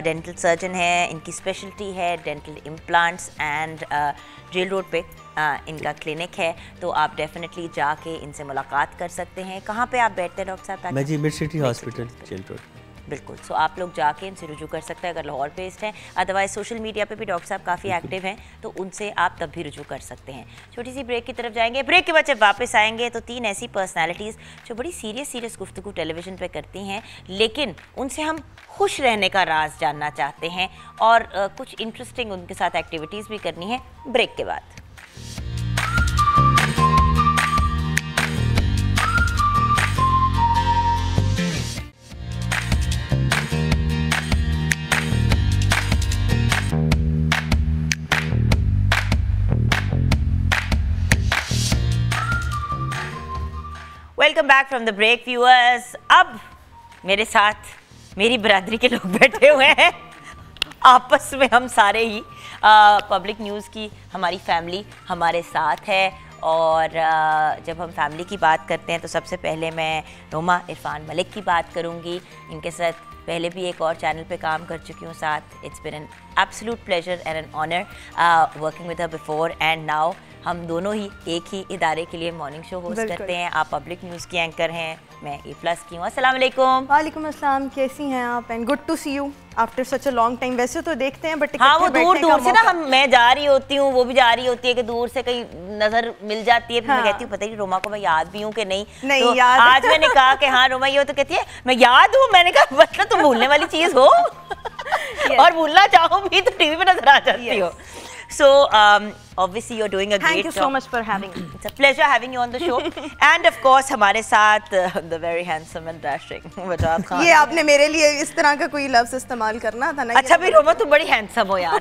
[SPEAKER 2] dental surgeon है, इनकी specialty है dental implants and jail road पे इनका क्लिनिक है, तो आप डेफिनेटली जाके इनसे मुलाकात कर सकते हैं। कहाँ पे आप बैठते हैं डॉक्टर साहब?
[SPEAKER 6] मैं जी mid city hospital jail road.
[SPEAKER 2] बिल्कुल, सो आप लोग जाके इनसे रुजू कर सकते हैं अगर लाहौर बेस्ड हैं। अदरवाइज सोशल मीडिया पे भी डॉक्टर साहब काफ़ी एक्टिव हैं, तो उनसे आप तब भी रुजू कर सकते हैं। छोटी सी ब्रेक की तरफ जाएंगे। ब्रेक के बाद जब वापस आएंगे तो 3 ऐसी पर्सनालिटीज़ जो बड़ी सीरियस गुफ्तगू टेलीविज़न पे करती हैं, लेकिन उनसे हम खुश रहने का राज जानना चाहते हैं, और कुछ इंटरेस्टिंग उनके साथ एक्टिविटीज़ भी करनी है। ब्रेक के बाद welcome back from the break viewers. अब मेरे साथ मेरी बरादरी के लोग बैठे हुए हैं, आपस में हम सारे ही पब्लिक न्यूज़ की हमारी फैमिली हमारे साथ है। और जब हम फैमिली की बात करते हैं तो सबसे पहले मैं रोमा इरफान मलिक की बात करूंगी। इनके साथ पहले भी एक और चैनल पे काम कर चुकी हूँ साथ। It's been an absolute pleasure and an honour working with her before and now. हम दोनों ही एक ही इदारे के लिए मॉर्निंग शो होस्ट करते हैं। आप पब्लिक न्यूज़ की एंकर हैं, मैं A+ की हूँ। अस्सलाम वालेकुम।
[SPEAKER 7] वालेकुम अस्सलाम, कैसी हैं आप? And good to see you after such a long time. वैसे तो देखते हैं बट
[SPEAKER 2] हाँ, वो दूर दूर से ना, मैं जा रही होती हूँ, वो भी जा रही होती है कि दूर से कहीं नजर मिल जाती है। फिर मैं कहती हूँ पता नहीं रोमा को मैं याद भी हूँ कि नहीं तो
[SPEAKER 7] याद।
[SPEAKER 2] आज मैंने कहा कि हाँ रोमा ये हो, तो कहती है मैं याद हूँ। मैंने कहा मतलब तुम भूलने वाली चीज हो और भूलना चाहो भी तो टीवी पे नजर आ जाती हो। So obviously you're doing a great job.
[SPEAKER 7] Thank you so much for having me.
[SPEAKER 2] It's a pleasure having you on the show. And of course हमारे साथ the very handsome and dashing वजाद Khan.
[SPEAKER 7] ये आपने मेरे लिए इस तरह का कोई लफ्ज इस्तेमाल करना था ना।
[SPEAKER 2] अच्छा भी रोमा तुम बड़ी हैंडसम हो यार।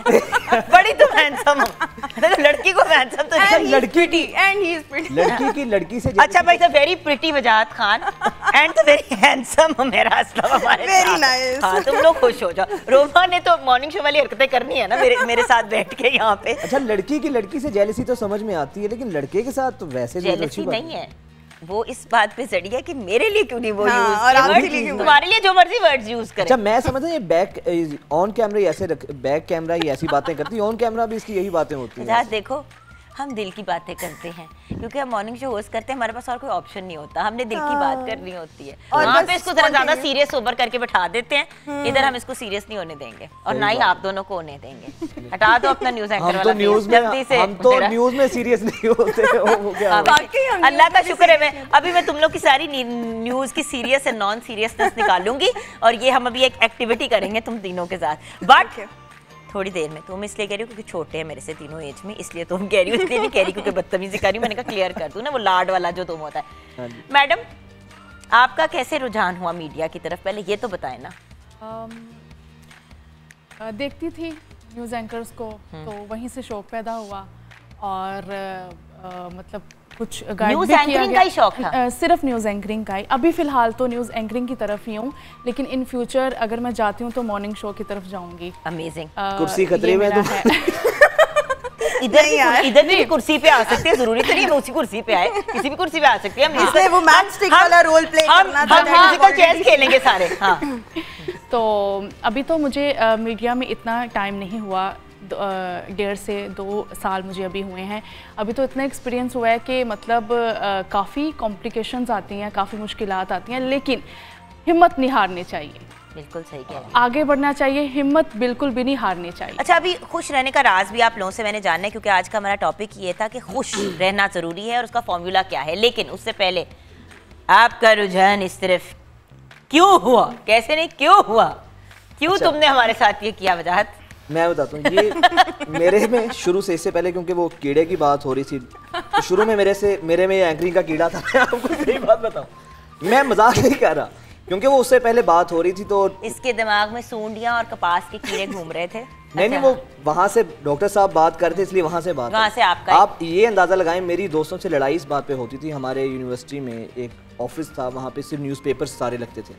[SPEAKER 2] बड़ी तुम हैंडसम हो। लड़की को हैंडसम तो
[SPEAKER 7] लड़की एंड ही इज प्रिटी।
[SPEAKER 6] लड़की से
[SPEAKER 2] अच्छा भाई the very pretty Wajad Khan and the very handsome मेरा असलम हमारे साथ।
[SPEAKER 7] Very nice.
[SPEAKER 2] हाँ तुम लोग खुश हो जाओ। रोमा ने तो मॉर्निंग शो वाली हरकतें करनी है ना मेरे साथ बैठ के यहाँ पे।
[SPEAKER 8] अच्छा लड़की से जेलसी तो समझ में आती है, लेकिन लड़के के साथ तो वैसे
[SPEAKER 2] जेलसी नहीं है, वो इस बात पे सड़ी है कि मेरे लिए क्यों नहीं वो
[SPEAKER 7] हाँ,
[SPEAKER 2] यूज
[SPEAKER 7] और
[SPEAKER 2] किया,
[SPEAKER 7] आपके लिए क्यों?
[SPEAKER 2] तुम्हारे लिए जो मर्जी वर्ड्स यूज करे।
[SPEAKER 8] अच्छा मैं समझता हूँ ये बैक ऑन कैमरा ऐसे बैक कैमरा ही ऐसी बातें करती है, ऑन कैमरा भी इसकी यही बातें होती हैं।
[SPEAKER 2] देखो हम दिल की बातें करते हैं क्योंकि हम मॉर्निंग शो होस्ट करते हैं, हमारे पास और कोई ऑप्शन नहीं होता, हमने दिल की बात करनी होती है।
[SPEAKER 7] और
[SPEAKER 2] वहाँ
[SPEAKER 7] बस
[SPEAKER 2] पे इसको जरा ज्यादा सीरियस सोबर करके बैठा देते हैं, इधर हम इसको सीरियस नहीं होने देंगे और ना ही आप दोनों को होने देंगे। हटा दो अपना न्यूज एंकर वाला जल्दी से।
[SPEAKER 8] हम तो न्यूज में सीरियस नहीं होते।
[SPEAKER 2] अल्लाह का शुक्र है मैं तुम लोग की सारी न्यूज की सीरियस एंड नॉन सीरियसनेस निकालूंगी और ये हम अभी एक एक्टिविटी करेंगे तुम तीनों के साथ, बट थोड़ी देर में। तुम इसलिए कह रही हो क्योंकि छोटे हैं मेरे से तीनों एज में, इसलिए तुम कह रही हो, इसलिए नहीं कह रही क्योंकि बदतमीजी कर रही हूँ। मैंने कहा क्लियर कर दूँ ना, वो लाड वाला जो तुम होता है। मैडम आपका कैसे रुझान हुआ मीडिया की तरफ, पहले ये तो बताएं ना।
[SPEAKER 9] देखती थी न्यूज़ एंकर्स को तो वहीं से शौक पैदा हुआ और मतलब कुछ
[SPEAKER 2] न्यूज़ एंकरिंग का ही शौक था?
[SPEAKER 9] सिर्फ न्यूज़ एंकरिंग का ही। अभी फिलहाल तो न्यूज़ एंकरिंग की तरफ ही हूँ, लेकिन इन फ्यूचर अगर मैं जाती हूँ तो मॉर्निंग शो की तरफ जाऊंगी।
[SPEAKER 2] अमेजिंग।
[SPEAKER 8] कुर्सी खतरे में तो
[SPEAKER 2] इधर भी कुर्सी पे आ सकते हैं, जरूरी तो नहीं है उसी कुर्सी पे आए, किसी भी कुर्सी पे आ सकते हैं।
[SPEAKER 7] इसलिए वो मैच स्टिक वाला रोल प्ले करना था,
[SPEAKER 2] हम म्यूजिकल चेयर्स खेलेंगे सारे। हाँ
[SPEAKER 9] तो अभी तो मुझे मीडिया में इतना टाइम नहीं हुआ, 1.5 से 2 साल मुझे अभी हुए हैं। अभी तो इतना एक्सपीरियंस हुआ है कि मतलब काफ़ी कॉम्प्लिकेशंस आती हैं, काफ़ी मुश्किलात आती हैं, लेकिन हिम्मत नहीं हारनी चाहिए।
[SPEAKER 2] बिल्कुल सही कह रही हैं।
[SPEAKER 9] आगे बढ़ना चाहिए, हिम्मत बिल्कुल भी नहीं हारनी चाहिए।
[SPEAKER 2] अच्छा अभी खुश रहने का राज भी आप लोगों से मैंने जानना है, क्योंकि आज का हमारा टॉपिक ये था कि खुश रहना ज़रूरी है और उसका फॉर्मूला क्या है। लेकिन उससे पहले आपका रुझान इस तरफ क्यों हुआ, कैसे नहीं क्यों हुआ, क्यों तुमने हमारे साथ ये किया? वजाहत
[SPEAKER 8] मैं बताता हूँ। ये मेरे में शुरू से, इससे पहले क्योंकि वो कीड़े की बात हो रही थी तो शुरू में मेरे में एंकरिंग का कीड़ा था। मैं आपको सही बात बताऊँ, मैं मजाक नहीं कर रहा, क्योंकि वो उससे पहले बात हो रही थी तो
[SPEAKER 2] इसके दिमाग में सूंडियां और कपास के कीड़े घूम रहे थे।
[SPEAKER 8] नहीं वो वहाँ से डॉक्टर साहब बात करते इसलिए वहाँ से बात,
[SPEAKER 2] वहाँ से आपका
[SPEAKER 8] आप ये अंदाज़ा लगाएं। मेरी दोस्तों से लड़ाई इस बात पे होती थी। हमारे यूनिवर्सिटी में एक ऑफिस था, वहाँ पे सिर्फ न्यूज़पेपर्स सारे लगते थे।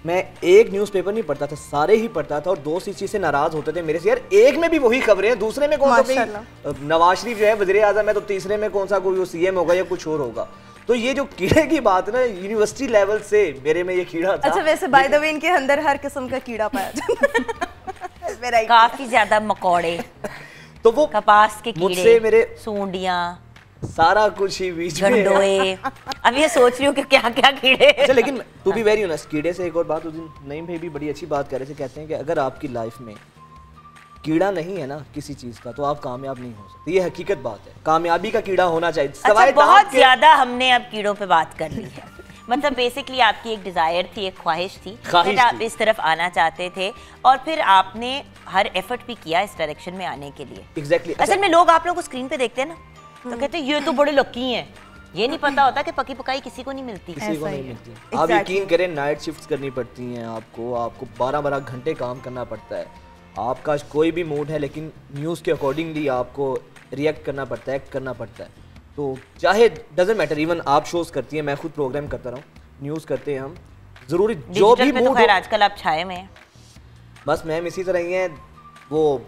[SPEAKER 8] मैं एक न्यूज़पेपर नहीं पढ़ता था, सारे ही पढ़ता था और दोस्त इस चीज़ से नाराज़ होते थे मेरे से, यार एक में भी वही खबरें हैं, दूसरे में कौन सा नवाज शरीफ जो है वज़ीर आज़म है, तो तीसरे में कौन सा कोई सीएम होगा या कुछ और होगा। तो ये जो कीड़े की बात है ना, यूनिवर्सिटी लेवल से मेरे में ये कीड़ा था।
[SPEAKER 7] अच्छा वैसे बाय द वे इनके अंदर हर किस्म का कीड़ा पाया जाता है,
[SPEAKER 2] काफी ज्यादा मकोड़े,
[SPEAKER 8] तो वो
[SPEAKER 2] कपास के कीड़े,
[SPEAKER 8] मेरे
[SPEAKER 2] सूंडियां,
[SPEAKER 8] सारा कुछ ही बीच में।
[SPEAKER 2] अब ये सोच रही हूँ कि क्या क्या कीड़े।
[SPEAKER 8] अच्छा लेकिन टू बी वेरी ऑनेस्ट, कीड़े से एक और बात, उस दिन नईम भाई भी बड़ी अच्छी बात कर रहे थे। कहते हैं कि अगर आपकी लाइफ में कीड़ा नहीं है ना किसी चीज का, तो आप कामयाब नहीं हो सकते। ये हकीकत बात है, कामयाबी का कीड़ा होना चाहिए।
[SPEAKER 2] अच्छा बहुत ज्यादा हमने अब कीड़ों पे बात कर ली है। मतलब बेसिकली आपकी एक डिजायर थी, एक ख्वाहिश थी कि आप इस तरफ आना चाहते थे और फिर आपने हर एफर्ट भी किया इस डायरेक्शन में आने के लिए।
[SPEAKER 8] एग्जैक्टली।
[SPEAKER 2] असल में लोग आप लोगों को स्क्रीन पे देखते हैं ना तो कहते हैं ये तो बड़े लकी हैं, ये नहीं पता होता कि पकी पकाई किसी को नहीं मिलती।
[SPEAKER 8] किसी को नहीं मिलती। आप यकीन करें, नाइट शिफ्ट्स करनी पड़ती हैं आपको 12-12 घंटे काम करना पड़ता है। आपका कोई भी मूड है लेकिन न्यूज़ के अकॉर्डिंगली आपको रिएक्ट करना पड़ता है, एक्ट करना पड़ता है। तो चाहे डजेंट मैटर, इवन आप शोज करती हैं, मैं खुद प्रोग्राम करता रहा हूँ, न्यूज़ करते हैं हम, ज़रूरी जो भी मूड
[SPEAKER 2] हो। आजकल आप छाए में हैं।
[SPEAKER 8] बस मैम इसी तरह ही हैं, वो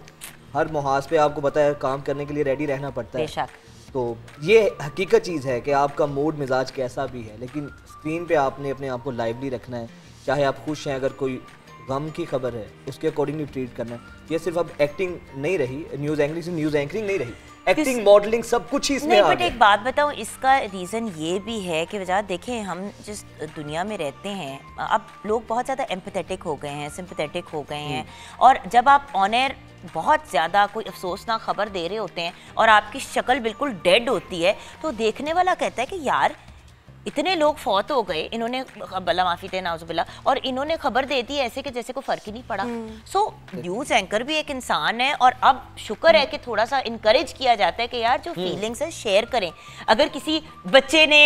[SPEAKER 8] हर मुहाज पे आपको पता है काम करने के लिए रेडी रहना पड़ता है।
[SPEAKER 2] बेशक।
[SPEAKER 8] तो ये हकीकत चीज़ है कि आपका मूड मिजाज कैसा भी है, लेकिन स्क्रीन पे आपने अपने आप को लाइवली रखना है। चाहे आप खुश हैं, अगर कोई गम की खबर है उसके अकॉर्डिंगली ट्रीट करना है। ये सिर्फ अब एक्टिंग नहीं रही, न्यूज़ एंकरिंग नहीं रही, एक्टिंग, मॉडलिंग, सब कुछ ही इसमें
[SPEAKER 2] नहीं,
[SPEAKER 8] आ
[SPEAKER 2] बट
[SPEAKER 8] गया।
[SPEAKER 2] एक बात बताऊं, इसका रीज़न ये भी है कि वजह देखें, हम जिस दुनिया में रहते हैं अब लोग बहुत ज़्यादा एम्पैथेटिक हो गए हैं, सिंपैथेटिक हो गए हैं, और जब आप ऑन एयर बहुत ज़्यादा कोई अफसोसनाक खबर दे रहे होते हैं और आपकी शक्ल बिल्कुल डेड होती है, तो देखने वाला कहता है कि यार इतने लोग फौत हो गए, इन्होंने बल्ला माफ़ी थे नाउज़ुबिल्ला, और इन्होंने खबर दे दी ऐसे कि जैसे कोई फ़र्क ही नहीं पड़ा। सो न्यूज़ एंकर भी एक इंसान है, और अब शुक्र है कि थोड़ा सा इनकरेज किया जाता है कि यार जो फीलिंग्स है शेयर करें। अगर किसी बच्चे ने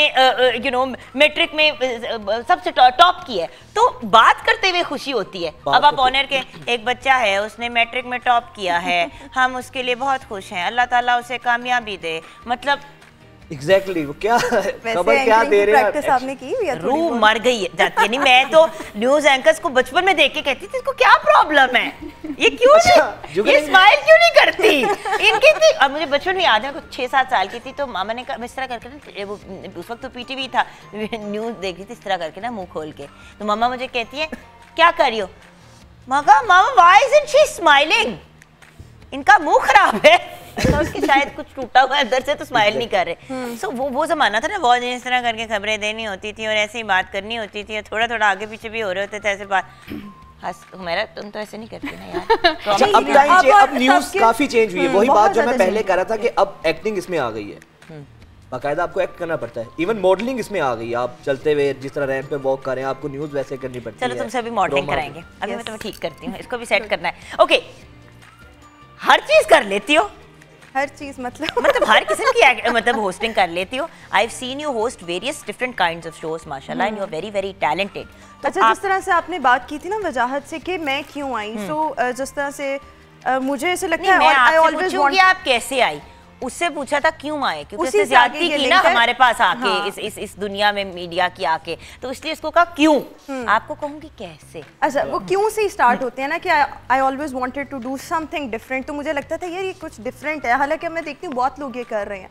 [SPEAKER 2] मैट्रिक में सबसे टॉप किया है तो बात करते हुए खुशी होती है। अब आप ऑनर के एक बच्चा है, उसने मैट्रिक में टॉप किया है, हम उसके लिए बहुत खुश हैं, अल्लाह ताला उसे कामयाबी दे। मतलब
[SPEAKER 8] एग्जैक्टली वो क्या खबर क्या दे रहे हैं,
[SPEAKER 7] प्रैक्टिस आपने की हुई है?
[SPEAKER 2] रूह मर गई जाती है। नहीं, मैं तो न्यूज़ एंकर्स को बचपन में देख के कहती थी इसको क्या प्रॉब्लम है, ये क्यों नहीं, ये स्माइल क्यों नहीं करती इनकी थी। और मुझे बचपन में याद है, कुछ 6-7 साल की थी, तो मामा ने कहा इस तरह करके ना, वो उस वक्त तो पीटीवी था, न्यूज़ देख रही थी इस तरह करके ना मुंह खोल के, तो मामा मुझे कहती है क्या कर रही हो, मामा व्हाई इजंट शी स्माइलिंग, इनका मुंह खराब है, उसके शायद कुछ टूटा हुआ है अंदर से तो स्माइल नहीं कर रहे। सो वो ज़माना था ना, बहुत इस तरह करके खबरें देनी होती थी और ऐसे ही बात करनी होती थी, थोड़ा थोड़ा आगे पीछे भी हो रहे होते थे ऐसे बात। मेरा तुम तो ऐसे नहीं करती ना यार।
[SPEAKER 8] अब न्यूज़ काफ़ी चेंज हुई है, वही बात जो मैं पहले कह रहा था कि अब एक्टिंग इसमें आ गई है, बाकायदा आपको एक्ट करना पड़ता है, इवन मॉडलिंग इसमें आ गई है। आप चलते हुए जिस तरह रैंप पे वॉक करें, आपको न्यूज़ वैसे करनी पड़ती है।
[SPEAKER 2] चलो तुमसे अभी मॉडलिंग कराएंगे, अभी मैं तुम्हें ठीक करती हूँ, इसको भी सेट करना है। ओके, हर चीज़ कर लेती हो,
[SPEAKER 7] हर चीज मतलब
[SPEAKER 2] हर किस्म की मतलब होस्टिंग कर लेती हो। I have seen you host various different kinds of shows माशाल्लाह, and you are very very talented.
[SPEAKER 7] अच्छा, जिस तरह से आपने बात की थी ना वजाहत से कि मैं क्यों आई, सो जिस तरह से मुझे ऐसे लगता है,
[SPEAKER 2] मैं आपसे पूछूंगी आप कैसे आई, उससे पूछा था क्यों आए, क्योंकि उसने ज्यादती की ना हमारे पास आके। हाँ। इस दुनिया में मीडिया की आके, तो इसलिए इसको कहा क्यों। आपको कहूंगी कैसे।
[SPEAKER 7] अच्छा, वो क्यों से स्टार्ट होते हैं ना कि I always wanted to do something different, तो मुझे लगता था यार ये कुछ डिफरेंट है, हालांकि मैं देखती हूँ बहुत लोग ये कर रहे हैं।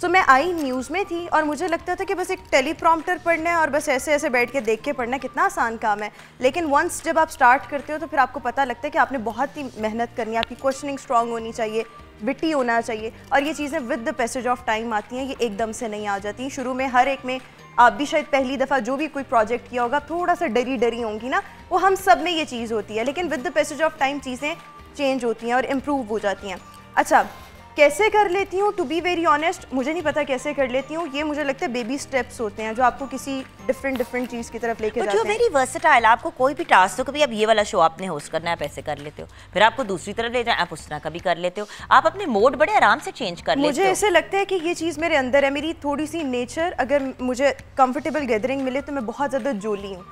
[SPEAKER 7] सो मैं आई न्यूज़ में थी और मुझे लगता था कि बस एक टेलीप्रॉम्प्टर पढ़ना है और बस ऐसे ऐसे बैठ के देख के पढ़ना, कितना आसान काम है। लेकिन वंस जब आप स्टार्ट करते हो तो फिर आपको पता लगता है कि आपने बहुत ही मेहनत करनी है, आपकी क्वेश्चनिंग स्ट्रांग होनी चाहिए, विटी होना चाहिए, और ये चीज़ें with the passage of time आती हैं, ये एकदम से नहीं आ जाती। शुरू में हर एक में आप भी शायद पहली दफ़ा जो भी कोई प्रोजेक्ट किया होगा थोड़ा सा डरी डरी होंगी ना, वो हम सब में ये चीज़ होती है, लेकिन with the passage of time चीज़ें चेंज होती हैं और इम्प्रूव हो जाती हैं। अच्छा, कैसे कर लेती हूँ, टू बी वेरी ऑनेस्ट मुझे नहीं पता कैसे कर लेती हूँ, ये मुझे लगता है बेबी स्टेप्स होते हैं जो आपको किसी डिफरेंट चीज़ की तरफ लेके जाते हैं।
[SPEAKER 2] वेरी वर्सेटाइल, आपको कोई भी टास्क हो, कभी अब ये वाला शो आपने होस्ट करना है, आप ऐसे कर लेते हो, फिर आपको दूसरी तरफ ले जाए आप उस तरह कभी कर लेते हो, आप अपने मोड बड़े आराम से चेंज कर लेते हो।
[SPEAKER 7] मुझे ऐसे लगता है कि ये चीज़ मेरे अंदर है, मेरी थोड़ी सी नेचर, अगर मुझे कंफर्टेबल गैदरिंग मिले तो मैं बहुत ज़्यादा जोली हूँ,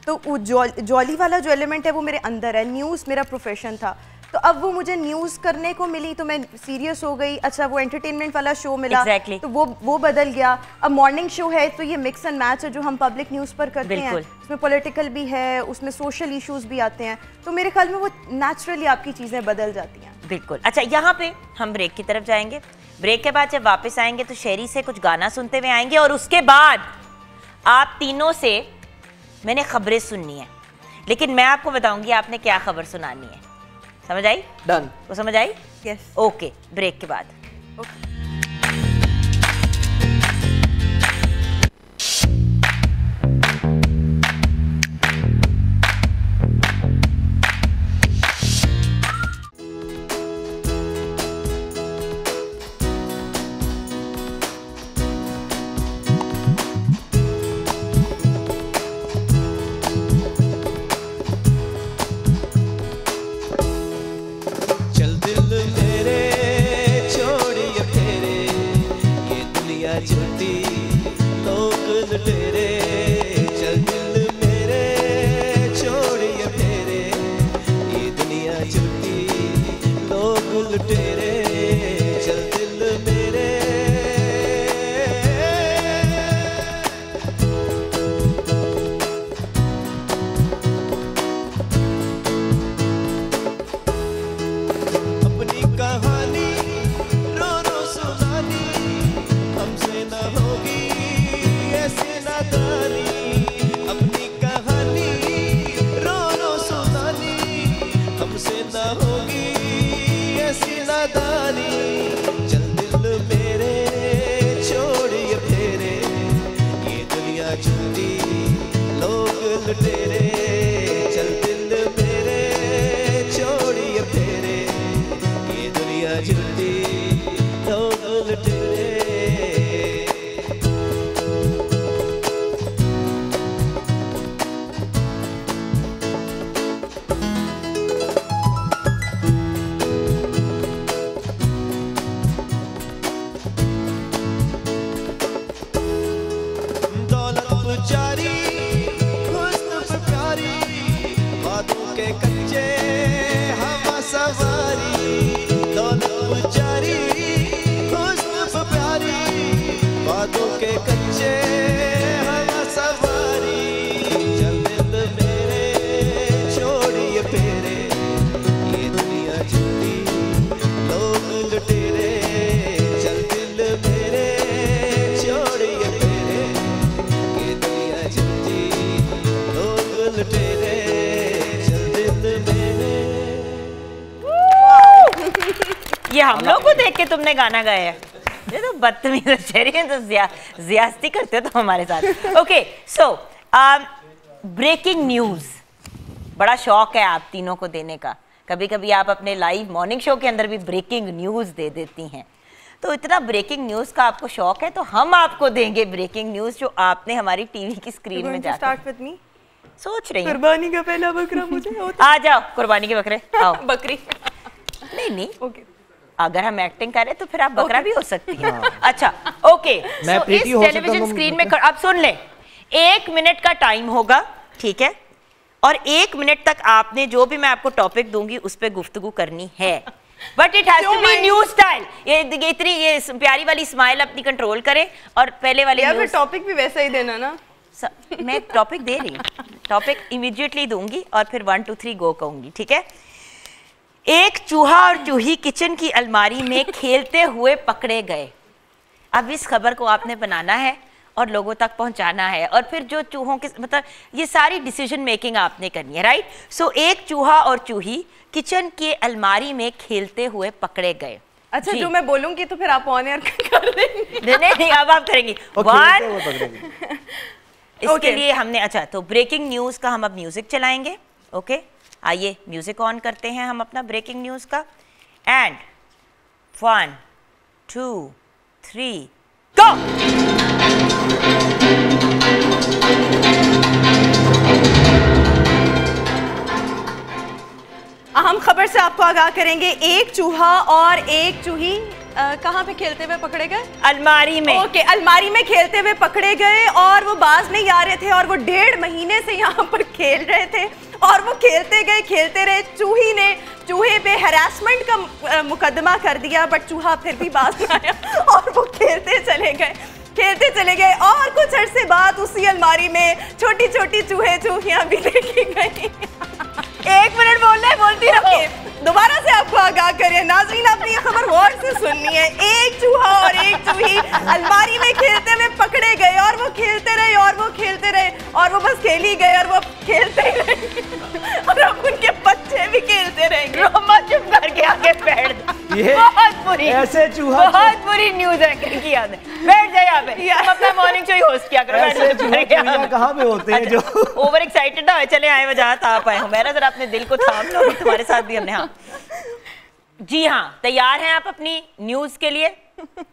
[SPEAKER 7] तो वो जॉली वाला जो एलिमेंट है वो मेरे अंदर है। न्यूज़ मेरा प्रोफेशन था, तो अब वो मुझे न्यूज़ करने को मिली तो मैं सीरियस हो गई। अच्छा, वो एंटरटेनमेंट वाला शो मिला, तो वो बदल गया। अब मॉर्निंग शो है तो ये मिक्स एंड मैच है जो हम पब्लिक न्यूज़ पर करते हैं, उसमें पॉलिटिकल भी है, उसमें सोशल इश्यूज भी आते हैं, तो मेरे ख्याल में वो नेचुरली आपकी चीज़ें बदल जाती हैं।
[SPEAKER 2] बिल्कुल। अच्छा, यहाँ पे हम ब्रेक की तरफ जाएंगे, ब्रेक के बाद जब वापस आएंगे तो शेरी से कुछ गाना सुनते हुए आएंगे, और उसके बाद आप तीनों से मैंने खबरें सुननी है, लेकिन मैं आपको बताऊंगी आपने क्या खबर सुनानी है। समझ आई?
[SPEAKER 8] डन।
[SPEAKER 2] वो समझ आई?
[SPEAKER 7] यस।
[SPEAKER 2] ओके, ब्रेक के बाद। के तुमने गाना गाया है? ये तो बदतमीज है, तो ज़्यादती करते हो तो हमारे साथ। ओके, सो ब्रेकिंग न्यूज़ बड़ा शौक है आप तीनों को देने का। कभी कभी आप अपने लाइव मॉर्निंग शो के अंदर भी ब्रेकिंग न्यूज़ दे देती हैं। तो इतना ब्रेकिंग न्यूज़ का आपको शौक है, तो हम आपको देंगे ब्रेकिंग न्यूज़ जो आपने हमारी टीवी की स्क्रीन में जाकर
[SPEAKER 7] स्टार्ट विद मी।
[SPEAKER 2] सोच रही हूँ
[SPEAKER 7] कुर्बानी का पहला बकरा मुझे
[SPEAKER 2] आ जाओ, कुर्बानी के बकरे आओ।
[SPEAKER 7] बकरी
[SPEAKER 2] नहीं
[SPEAKER 7] ओके,
[SPEAKER 2] अगर हम एक्टिंग करें तो फिर आप बकरा भी हो सकती हैं। अच्छा ओके,
[SPEAKER 8] मैं
[SPEAKER 2] so,
[SPEAKER 8] प्रीति
[SPEAKER 2] इस
[SPEAKER 8] हो सकता
[SPEAKER 2] टेलीविजन
[SPEAKER 8] हूँ,
[SPEAKER 2] स्क्रीन में अब सुन ले, 1 मिनट का टाइम होगा, ठीक है? और 1 मिनट तक आपने जो भी मैं आपको टॉपिक दूंगी उस पर गुफ्तगू करनी है, but it has to be new style. ये इतनी ये प्यारी वाली स्माइल अपनी कंट्रोल करें और पहले वाली
[SPEAKER 7] यार टॉपिक भी वैसा ही देना ना।
[SPEAKER 2] मैं टॉपिक दे रही हूँ, टॉपिक इमीडिएटली दूंगी और फिर 1 2 3 गो कहूंगी, ठीक है? एक चूहा और चूही किचन की अलमारी में खेलते हुए पकड़े गए। अब इस खबर को आपने बनाना है और लोगों तक पहुंचाना है, और फिर जो चूहों के मतलब ये सारी डिसीजन मेकिंग आपने करनी है, राइट? सो एक चूहा और चूही किचन के अलमारी में खेलते हुए पकड़े गए।
[SPEAKER 7] अच्छा, जो मैं बोलूंगी तो फिर आप ऑन एयर कर देंगे?
[SPEAKER 2] नहीं, अब आप करेंगी। इसके लिए हमने, अच्छा तो ब्रेकिंग न्यूज़ का हम अब म्यूजिक चलाएंगे। ओके, आइए म्यूजिक ऑन करते हैं हम अपना ब्रेकिंग न्यूज़ का, एंड 1 2 3 गो।
[SPEAKER 7] अहम खबर से आपको आगाह करेंगे। एक चूहा और एक चूही कहाँ पे खेलते हुए पकड़े गए?
[SPEAKER 2] अलमारी में।
[SPEAKER 7] ओके, अलमारी में खेलते हुए पकड़े गए और वो बाज नहीं आ रहे थे और वो 1.5 महीने से यहाँ पर खेल रहे थे और वो खेलते गए, खेलते रहे। चूही ने चूहे पे हैरेसमेंट का मुकदमा कर दिया, बट चूहा फिर भी बाज नहीं आया और वो खेलते चले गए और कुछ अरसे बाद उसी अलमारी में छोटी छोटी चूहे चूहियां भी देखी गई।
[SPEAKER 2] 1 मिनट बोलती रहो।
[SPEAKER 7] दोबारा से आपको आगाह करें नाज़रीन, आपने ये खबर गौर से सुननी है। एक चूहा और एक चूही अलमारी में खेलते हुए पकड़े गए और वो खेलते रहे और वो खेलते रहे और वो बस खेल ही गए और वो खेलते ही रहे और अब उनके बच्चे भी खेलते रहेंगे।
[SPEAKER 2] चुप करके आगे बैठ दो।
[SPEAKER 8] ये
[SPEAKER 2] बहुत बुरी,
[SPEAKER 8] ऐसे चूहा
[SPEAKER 2] बहुत बुरी न्यूज़ है की याद है। बैठ जाए यहाँ पे, तुम अपना मॉर्निंग शो ही होस्ट किया करो।
[SPEAKER 8] ऐसे चूहा कहाँ पे होते हैं जो
[SPEAKER 2] ओवर एक्साइटेड ना हो, चले आए वजह आप आए हो। मेरा जरा अपने दिल को थाम लो, तुम्हारे साथ भी हमने। हाँ जी हाँ, तैयार हैं आप अपनी न्यूज़ के लिए?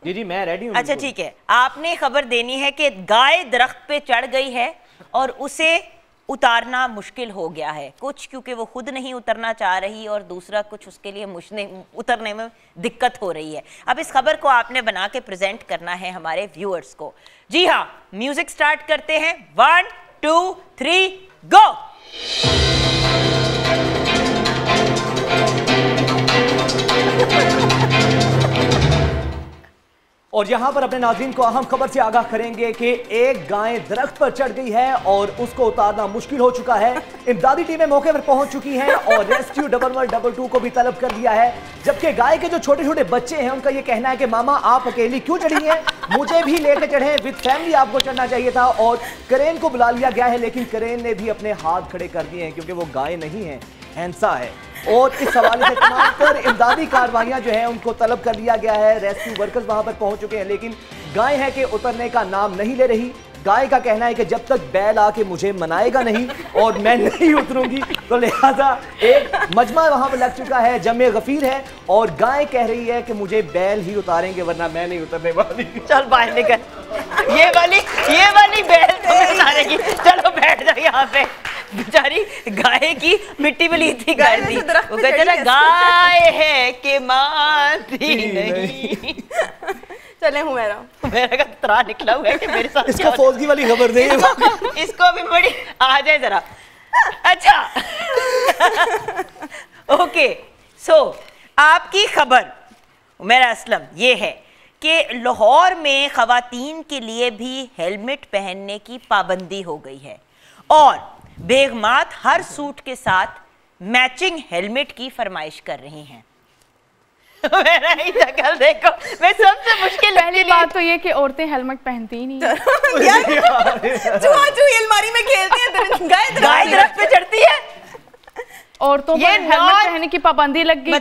[SPEAKER 8] जी मैं रेडी हूँ।
[SPEAKER 2] अच्छा ठीक है, आपने खबर देनी है कि गाय दरख्त पे चढ़ गई है और उसे उतारना मुश्किल हो गया है, कुछ क्योंकि वो खुद नहीं उतरना चाह रही और दूसरा कुछ उसके लिए उतरने में दिक्कत हो रही है। अब इस खबर को आपने बना के प्रेजेंट करना है हमारे व्यूअर्स को। जी हाँ, म्यूजिक स्टार्ट करते हैं। 1 2 3 गो।
[SPEAKER 8] और यहाँ पर अपने नाज़रीन को अहम खबर से आगाह करेंगे कि एक गाय दरख्त पर चढ़ गई है और उसको उतारना मुश्किल हो चुका है। इमदादी टीमें मौके पर पहुंच चुकी हैं और रेस्क्यू 112 को भी तलब कर दिया है। जबकि गाय के जो छोटे छोटे बच्चे हैं उनका ये कहना है कि मामा आप अकेली क्यों चढ़ी हैं, मुझे भी लेकर चढ़े, विद फैमिली आपको चढ़ना चाहिए था। और क्रेन को बुला लिया गया है, लेकिन क्रेन ने भी अपने हाथ खड़े कर दिए हैं क्योंकि वो गाय नहीं है, हैंसा है। और इस हवाले से तमाम पर इमदादी कार्रवाइयां जो है उनको तलब कर लिया गया है। रेस्क्यू वर्कर्स वहां पर पहुंच चुके हैं, लेकिन गाय है कि उतरने का नाम नहीं ले रही। गाय का कहना है कि जब तक बैल आके मुझे मनाएगा नहीं और मैं नहीं उतरूंगी, तो लिहाजा एक मजमा वहां पर लग चुका है, जमे गफीर है और गाय कह रही है कि मुझे बैल ही उतारेंगे वरना मैं नहीं उतरने वाली।
[SPEAKER 2] चल बाहर निकल, ये वाली बैल तो उतारेगी। चलो बैठ जाओ यहाँ पे। बेचारी गाय की मिट्टी में ली थी गाय थी, वो कहते ना गाय है कि मानती नहीं।
[SPEAKER 7] चले हूँ
[SPEAKER 2] मेरा का तरा निकला हुआ है कि मेरे साथ
[SPEAKER 8] इसको फौजी वाली खबर दे,
[SPEAKER 2] इसको भी बड़ी आ जाए जरा। अच्छा ओके, सो आपकी खबर मेरा असलम ये है कि लाहौर में खवातीन के लिए भी हेलमेट पहनने की पाबंदी हो गई है और बेगमात हर सूट के साथ मैचिंग हेलमेट की फरमाइश कर रही हैं। मेरा ही शक्ल देखो, मैं सबसे मुश्किल
[SPEAKER 9] पहली बात तो ये कि औरतें हेलमेट पहनती ही नहीं है।
[SPEAKER 7] चूहा चूही अलमारी में खेलते हैं, गाय
[SPEAKER 2] दरख्त पे चढ़ती है।
[SPEAKER 9] औरतों पर हेलमेट पहनने की पाबंदी लग गई है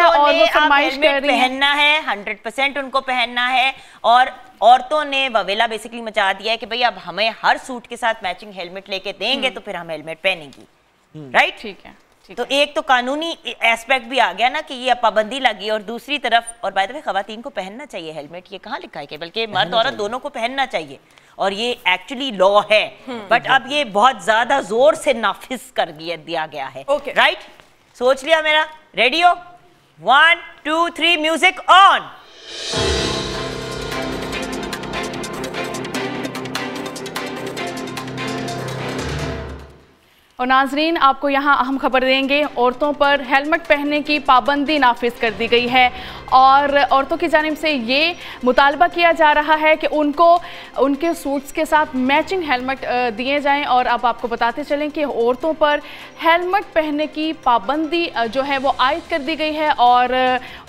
[SPEAKER 9] और वो फरमाइश कर रही है।
[SPEAKER 2] पहनना है 100% उनको पहनना है और औरतों ने ववेला बेसिकली मचा दिया है कि भाई अब हमें हर सूट के साथ मैचिंग हेलमेट लेके देंगे तो फिर हम हेलमेट पहनेंगी, राइट?
[SPEAKER 9] ठीक है।
[SPEAKER 2] तो एक तो कानूनी एस्पेक्ट भी आ गया ना कि ये पाबंदी लगी, और दूसरी तरफ और बाय द वे खवातीन को पहनना चाहिए हेलमेट, ये कहाँ लिखा है कि बल्कि मर्द औरत दोनों को पहनना चाहिए और ये एक्चुअली लॉ है, बट अब ये बहुत ज्यादा जोर से नाफिज कर दिया गया है, राइट? सोच लिया मेरा? रेडी हो? 1 2 3 म्यूजिक ऑन।
[SPEAKER 9] और नाजरीन, आपको यहाँ अहम खबर देंगे, औरतों पर हेलमेट पहनने की पाबंदी नाफिज कर दी गई है और औरतों की जानिब से ये मुतालबा किया जा रहा है कि उनको उनके सूट्स के साथ मैचिंग हेलमेट दिए जाएं। और अब आपको बताते चलें कि औरतों पर हेलमेट पहनने की पाबंदी जो है वो आयद कर दी गई है और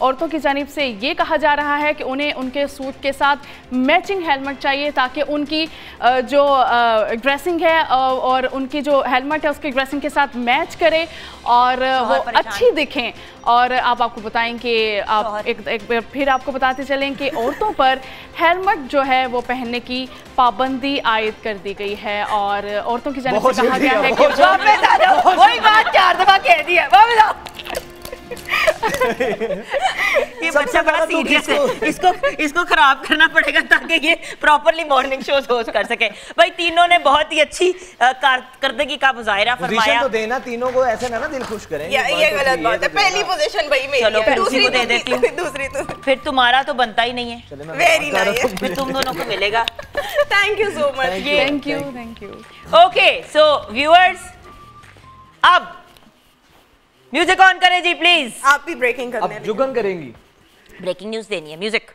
[SPEAKER 9] औरतों की जानिब से ये कहा जा रहा है कि उन्हें उनके सूट के साथ मैचिंग हेलमेट चाहिए ताकि उनकी जो ड्रेसिंग है और उनकी जो हेलमेट है उसकी ड्रेसिंग के साथ मैच करे और वो अच्छी दिखें। और आपको बताएं कि आप एक बार फिर आपको बताते चलें कि औरतों पर हेलमेट जो है वो पहनने की पाबंदी आयद कर दी गई है और औरतों की जानिब से कहा गया है कि
[SPEAKER 2] वही बात 4 दफा कह दी है। ये बच्चा बड़ा सीरियस है, इसको खराब करना पड़ेगा ताकि ये प्रॉपर्ली मॉर्निंग शोज होस्ट कर सके। भाई तीनों ने बहुत ही अच्छी कारकर्दगी का मुजाहिरा फरमाया।
[SPEAKER 8] तो देना तीनों को ऐसे ना दिल खुश करें,
[SPEAKER 7] ये गलत बात है। पहली पोजीशन भाई मेरी
[SPEAKER 2] चलो
[SPEAKER 7] है,
[SPEAKER 2] दूसरी को दे देती हूँ,
[SPEAKER 7] दूसरी तो
[SPEAKER 2] फिर तुम्हारा तो बनता ही नहीं है,
[SPEAKER 7] वेरी नाइस,
[SPEAKER 2] फिर तुम दोनों को मिलेगा।
[SPEAKER 7] Thank you so much.
[SPEAKER 9] Thank you.
[SPEAKER 2] Okay so viewers, अब म्यूजिक ऑन करें जी प्लीज।
[SPEAKER 7] आप भी ब्रेकिंग करने
[SPEAKER 8] अब जुगन करेंगी,
[SPEAKER 2] ब्रेकिंग न्यूज देनी है। म्यूजिक।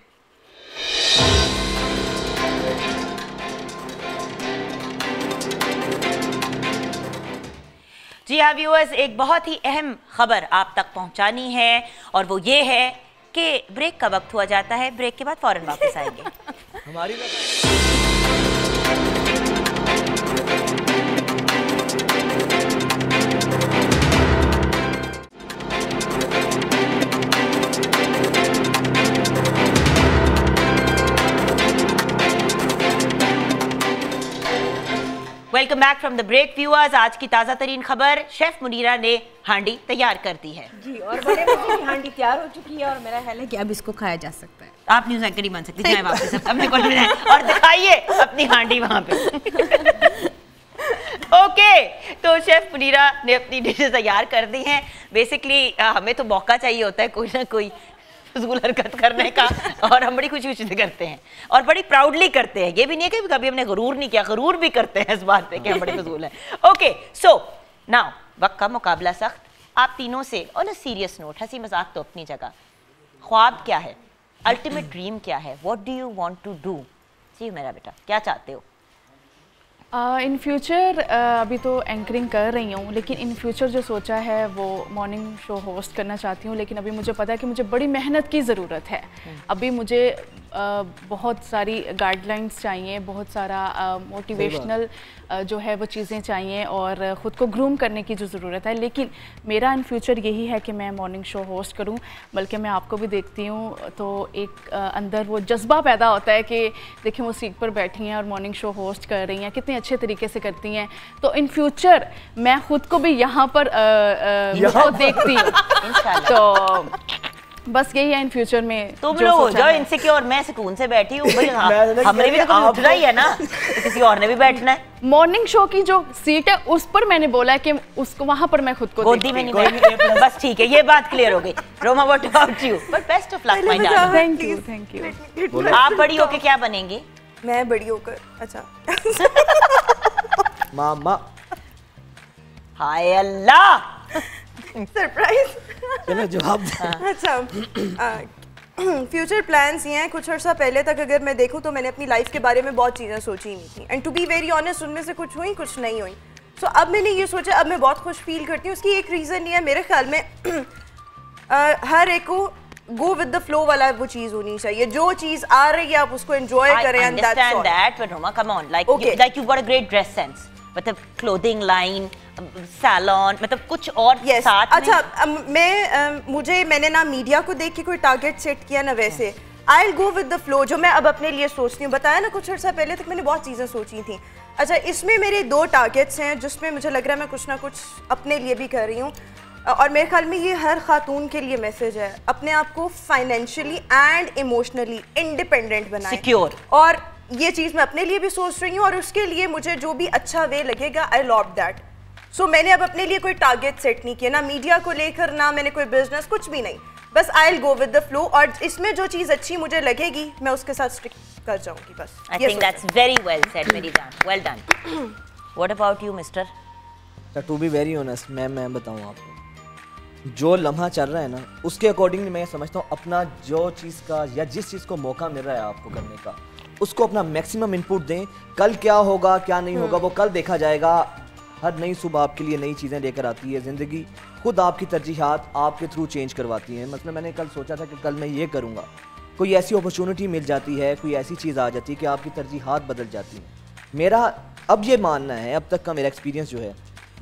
[SPEAKER 2] जी हाँ व्यूअर्स, एक बहुत ही अहम खबर आप तक पहुंचानी है और वो ये है कि ब्रेक का वक्त हुआ जाता है, ब्रेक के बाद फौरन वापस आएंगे।
[SPEAKER 8] हमारी
[SPEAKER 2] welcome back from the break viewers. आज की ताज़ा तरीन खबर, शेफ मुनीरा ने हांडी तैयार कर दी है
[SPEAKER 4] जी और बड़े मजे की हांडी तैयार हो चुकी है और मेरा ख्याल है कि अब इसको खाया जा सकता है।
[SPEAKER 2] आप न्यूज़ एंकर ही बन सकती हैं वापस अपने को और दिखाइए अपनी हांडी वहां पे। ओके तो शेफ मुनीरा ने अपनी डिशेस तैयार कर दी हैं। बेसिकली हमें तो मौका चाहिए होता है कोई ना कोई फजूल हरकत करने का और हम बड़ी खुशी खुशी से करते हैं और बड़ी प्राउडली करते हैं। ये भी नहीं है कि कभी हमने गरूर नहीं किया, गरूर भी करते हैं इस बात पे कि हम बड़े फजूल हैं। ओके सो नाउ वक्त का मुकाबला सख्त। आप तीनों से ऑन अ सीरियस नोट, हंसी मजाक तो अपनी जगह, ख्वाब क्या है, अल्टीमेट ड्रीम क्या है, what do you want to do? जी मेरा बेटा क्या चाहते हो?
[SPEAKER 9] इन फ्यूचर अभी तो एंकरिंग कर रही हूँ, लेकिन इन फ्यूचर जो सोचा है वो मॉर्निंग शो होस्ट करना चाहती हूँ। लेकिन अभी मुझे पता है कि मुझे बड़ी मेहनत की ज़रूरत है। अभी मुझे बहुत सारी गाइडलाइंस चाहिए, बहुत सारा मोटिवेशनल जो है वो चीज़ें चाहिए और ख़ुद को ग्रूम करने की जो ज़रूरत है। लेकिन मेरा इन फ्यूचर यही है कि मैं मॉर्निंग शो होस्ट करूं। बल्कि मैं आपको भी देखती हूं तो एक अंदर वो जज्बा पैदा होता है कि देखिए वो सीट पर बैठी हैं और मॉर्निंग शो होस्ट कर रही हैं, कितने अच्छे तरीके से करती हैं। तो इन फ्यूचर मैं ख़ुद को भी यहाँ पर देखती हूँ। तो बस यही है इन फ्यूचर में।
[SPEAKER 2] तुम लोग हो जाओ इनसिक्योर, मैं सुकून से बैठी हूँ। हमने भी तो उठना ही है ना, तो किसी और ने भी बैठना है।
[SPEAKER 9] मॉर्निंग शो की जो सीट है उस पर मैंने बोला है कि उसको वहां पर मैं खुद को
[SPEAKER 2] गोदी में नहीं बैठना। बस ठीक है, ये बात क्लियर हो गई। Roma what about you? But best of luck my darling.
[SPEAKER 9] Thank you.
[SPEAKER 2] आप बड़ी होके क्या बनेंगे?
[SPEAKER 7] मैं बड़ी होकर अच्छा
[SPEAKER 8] मामा।
[SPEAKER 2] हाय अल्लाह,
[SPEAKER 7] सरप्राइज।
[SPEAKER 8] चलो जवाब।
[SPEAKER 7] अच्छा फ्यूचर प्लान्स ये हैं। कुछ अर्सा पहले तक अगर मैं देखूं तो मैंने अपनी लाइफ के बारे में बहुत चीज़ें सोची नहीं थी, and to be very honest उनमें से कुछ हुई कुछ नहीं हुई। सो अब मैंने ये सोचा, अब मैं बहुत खुश फील करती हूँ। उसकी एक रीज़न ये है मेरे ख्याल में हर एक को गो विद द फ्लो वाला वो चीज़ होनी चाहिए। जो चीज़ आ रही है आप उसको एंजॉय करें।
[SPEAKER 2] I understand that, but Roma, come on, like you got a great dress sense. मतलब क्लोथिंग लाइन, सैलून, मतलब कुछ और साथ में?
[SPEAKER 7] अच्छा, मैंने ना मीडिया को देख के कोई टारगेट सेट किया ना, वैसे I will go with the flow, जो मैं अब अपने लिए सोचती हूँ। बताया ना कुछ अर्सा पहले तक मैंने बहुत चीज़ें सोची थी। अच्छा, इसमें मेरे 2 टारगेट्स हैं जिसमें मुझे लग रहा है मैं कुछ ना कुछ अपने लिए भी कर रही हूँ, और मेरे ख्याल में ये हर खातून के लिए मैसेज है, अपने आप को फाइनेंशियली एंड इमोशनली इंडिपेंडेंट बनाएं,
[SPEAKER 2] सिक्योर।
[SPEAKER 7] और ये चीज़ मैं अपने लिए भी सोच रही हूँ, और उसके लिए मुझे जो भी अच्छा वे लगेगा आई लव दैट। सो मैंने अब अपने लिए कोई टारगेट सेट नहीं किया, ना मीडिया को लेकर, ना मैंने कोई बिजनेस, कुछ भी नहीं, बस I will go with the flow, और इसमें जो चीज़ अच्छी मुझे लगेगी मैं उसके साथ स्टिक कर जाऊंगी बस।
[SPEAKER 2] I think that's very well said मेरी जान, well done. What about you mister?
[SPEAKER 8] To be very honest मैं बताऊँ आपको, जो लम्हा चल रहा है ना उसके अकॉर्डिंगली मैं समझता हूँ अपना जो चीज़ का या जिस चीज़ को मौका मिल रहा है आपको करने का, उसको अपना मैक्सिमम इनपुट दें। कल क्या होगा क्या नहीं होगा वो कल देखा जाएगा। हर नई सुबह आपके लिए नई चीज़ें लेकर आती है ज़िंदगी, खुद आपकी तरजीहात आपके थ्रू चेंज करवाती हैं। मतलब मैंने कल सोचा था कि कल मैं ये करूँगा, कोई ऐसी अपॉर्चुनिटी मिल जाती है, कोई ऐसी चीज़ आ जाती है कि आपकी तरजीहात बदल जाती हैं। मेरा अब ये मानना है, अब तक का मेरा एक्सपीरियंस जो है,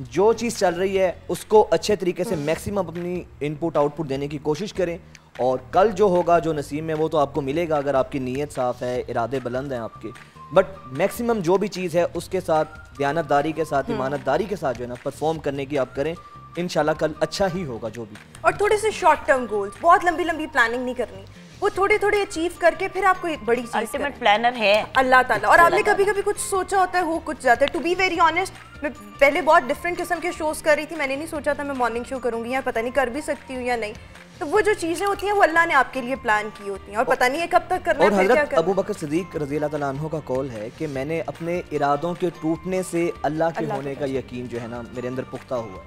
[SPEAKER 8] जो चीज़ चल रही है उसको अच्छे तरीके से मैक्सिमम अपनी इनपुट आउटपुट देने की कोशिश करें, और कल जो होगा जो नसीब में वो तो आपको मिलेगा अगर आपकी नीयत साफ़ है, इरादे बुलंद हैं आपके। बट मैक्सिमम जो भी चीज़ है उसके साथ दयानतदारी के साथ, ईमानतदारी के साथ जो है ना परफॉर्म करने की आप करें, इंशाल्लाह कल अच्छा ही होगा जो भी।
[SPEAKER 7] और थोड़े से शॉर्ट टर्म गोल्स, बहुत लंबी लंबी प्लानिंग नहीं करनी, वो थोड़े थोड़े अचीव करके फिर आपको एक बड़ी चीज़
[SPEAKER 2] अल्टीमेट प्लानर है
[SPEAKER 7] अल्लाह ताला। और आपने कभी कभी कुछ सोचा होता है, हो कुछ जाता है। टू बी वेरी ऑनेस्ट, मैं पहले बहुत डिफरेंट किस्म के शोज़ कर रही थी, मैंने नहीं सोचा था मैं मॉर्निंग शो करूँगी, या पता नहीं कर भी सकती हूँ या नहीं। तो वो जो चीज़ें होती हैं वो अल्लाह ने आपके लिए प्लान की होती हैं, और पता नहीं है कब तक करना है, फिर क्या करना है।
[SPEAKER 8] अबू बकर सिद्दीक रज़ी अल्लाह तआला अन्हु का कौल है कि मैंने अपने इरादों के टूटने से अल्लाह के होने का यकीन जो है ना मेरे अंदर पुख्ता हुआ।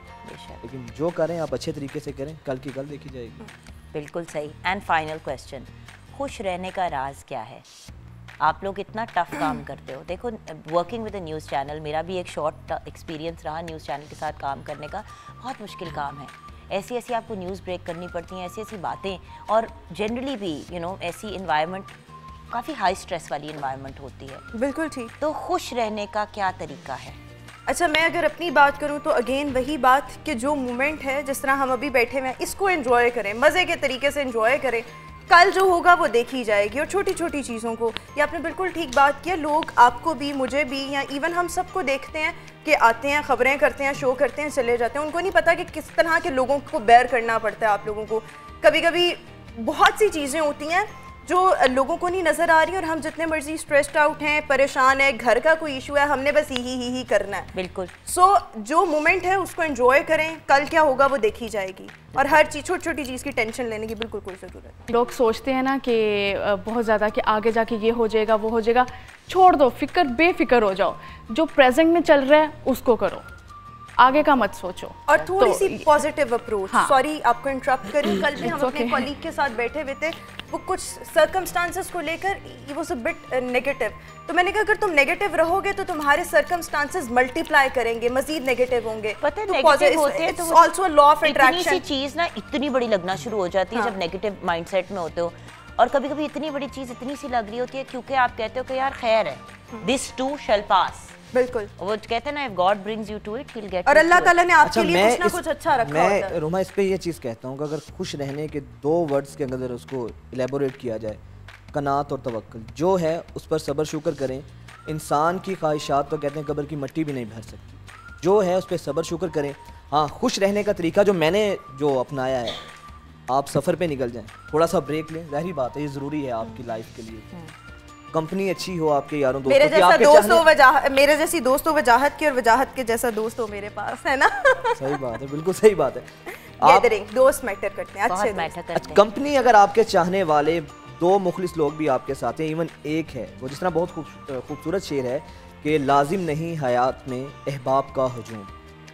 [SPEAKER 8] लेकिन जो करें आप अच्छे तरीके से करें, कल की कल देखी जाएगी।
[SPEAKER 2] बिल्कुल सही। एंड फाइनल क्वेश्चन, खुश रहने का राज क्या है? आप लोग इतना टफ काम करते हो, देखो working with a news channel, मेरा भी एक शॉर्ट एक्सपीरियंस रहा न्यूज़ चैनल के साथ काम करने का। बहुत मुश्किल काम है, ऐसी ऐसी आपको न्यूज़ ब्रेक करनी पड़ती हैं, ऐसी ऐसी बातें, और जनरली भी ऐसी इन्वायरमेंट काफ़ी हाई स्ट्रेस वाली इन्वायरमेंट होती है।
[SPEAKER 7] बिल्कुल ठीक।
[SPEAKER 2] तो खुश रहने का क्या तरीका है?
[SPEAKER 7] अच्छा, मैं अगर अपनी बात करूं तो अगेन वही बात कि जो मोमेंट है, जिस तरह हम अभी बैठे हुए हैं, इसको एंजॉय करें, मज़े के तरीके से एंजॉय करें। कल जो होगा वो देखी जाएगी, और छोटी छोटी चीज़ों को, ये आपने बिल्कुल ठीक बात किया, लोग आपको भी, मुझे भी, या इवन हम सबको देखते हैं कि आते हैं, खबरें करते हैं, शो करते हैं, चले जाते हैं, उनको नहीं पता कि किस तरह के लोगों को बेयर करना पड़ता है। आप लोगों को कभी कभी बहुत सी चीज़ें होती हैं जो लोगों को नहीं नज़र आ रही, और हम जितने मर्जी स्ट्रेस्ड आउट हैं, परेशान है, घर का कोई इशू है, हमने बस ही करना है।
[SPEAKER 2] बिल्कुल।
[SPEAKER 7] सो जो मोमेंट है उसको एंजॉय करें, कल क्या होगा वो देखी जाएगी, और हर चीज़, छोटी छोटी चीज़ की टेंशन लेने की बिल्कुल कोई ज़रूरत नहीं।
[SPEAKER 9] लोग सोचते हैं ना कि बहुत ज़्यादा कि आगे जाके ये हो जाएगा वो हो जाएगा, छोड़ दो, फिक्र बेफिक्र हो जाओ, जो प्रेजेंट में चल रहा है उसको करो, आगे का मत सोचो,
[SPEAKER 7] और थोड़ी सी पॉजिटिव अप्रोच।
[SPEAKER 9] हाँ।
[SPEAKER 7] सॉरी आपको इंटरप्ट करूं, कल भी हम अपने कॉलीग के साथ बैठे हुए थे, वो कुछ सर्कमस्टांसेस को लेकर he was a bit negative, तो मैंने कहा अगर तुम नेगेटिव रहोगे तो तुम्हारे सर्कमस्टांसेस मल्टीप्लाई करेंगे, मजीद नेगेटिव होंगे।
[SPEAKER 2] पता है नेगेटिव होते हैं तो
[SPEAKER 7] also a law of attraction.
[SPEAKER 2] इतनी सी चीज़ ना इतनी बड़ी लगना शुरू हो जाती है जब नेगेटिव माइंडसेट में होते हो, और कभी कभी इतनी बड़ी चीज़ इतनी सी लग रही होती है क्योंकि आप कहते हो कि यार खैर है, दिस टू शैल पास।
[SPEAKER 7] बिल्कुल,
[SPEAKER 2] वो कहते हैं ना, if God brings you to it, he will get.
[SPEAKER 7] और अल्लाह ताला ने आपके लिए कुछ ना कुछ अच्छा रखा होता है।
[SPEAKER 8] मैं रोमा इस पे ये चीज़ कहता हूँ कि अगर खुश रहने के 2 वर्ड्स के अंदर उसको इलेबोरेट किया जाए, कनात और तवक्कुल, जो है उस पर सब्र शुक्र करें। इंसान की ख्वाहिशात तो कहते हैं कब्र की मिट्टी भी नहीं भर सकती, जो है उस पर सब्र शुक्र करें। हाँ, खुश रहने का तरीका जो मैंने अपनाया है, आप सफ़र पे निकल जाएं, थोड़ा सा ब्रेक लें, ज़ाहिर बात है ये ज़रूरी है आपकी लाइफ के लिए। कंपनी अच्छी हो आपके यारों दोस्तों
[SPEAKER 7] मेरे जैसा दोस्त हो, मेरे जैसी दोस्त हो वजाहत की, और वजाहत के जैसा दोस्त हो मेरे पास, है ना।
[SPEAKER 8] सही बात है, बिल्कुल सही बात है।
[SPEAKER 7] गैदरिंग दोस्त मैटर करते हैं, अच्छे
[SPEAKER 2] मैटर करते हैं।
[SPEAKER 8] कंपनी अगर आपके चाहने वाले 2 मुखलिस लोग भी आपके साथ हैं, इवन एक है, वो जिस तरह बहुत खूबसूरत शेर है कि लाजिम नहीं हयात में अहबाब का हजूम,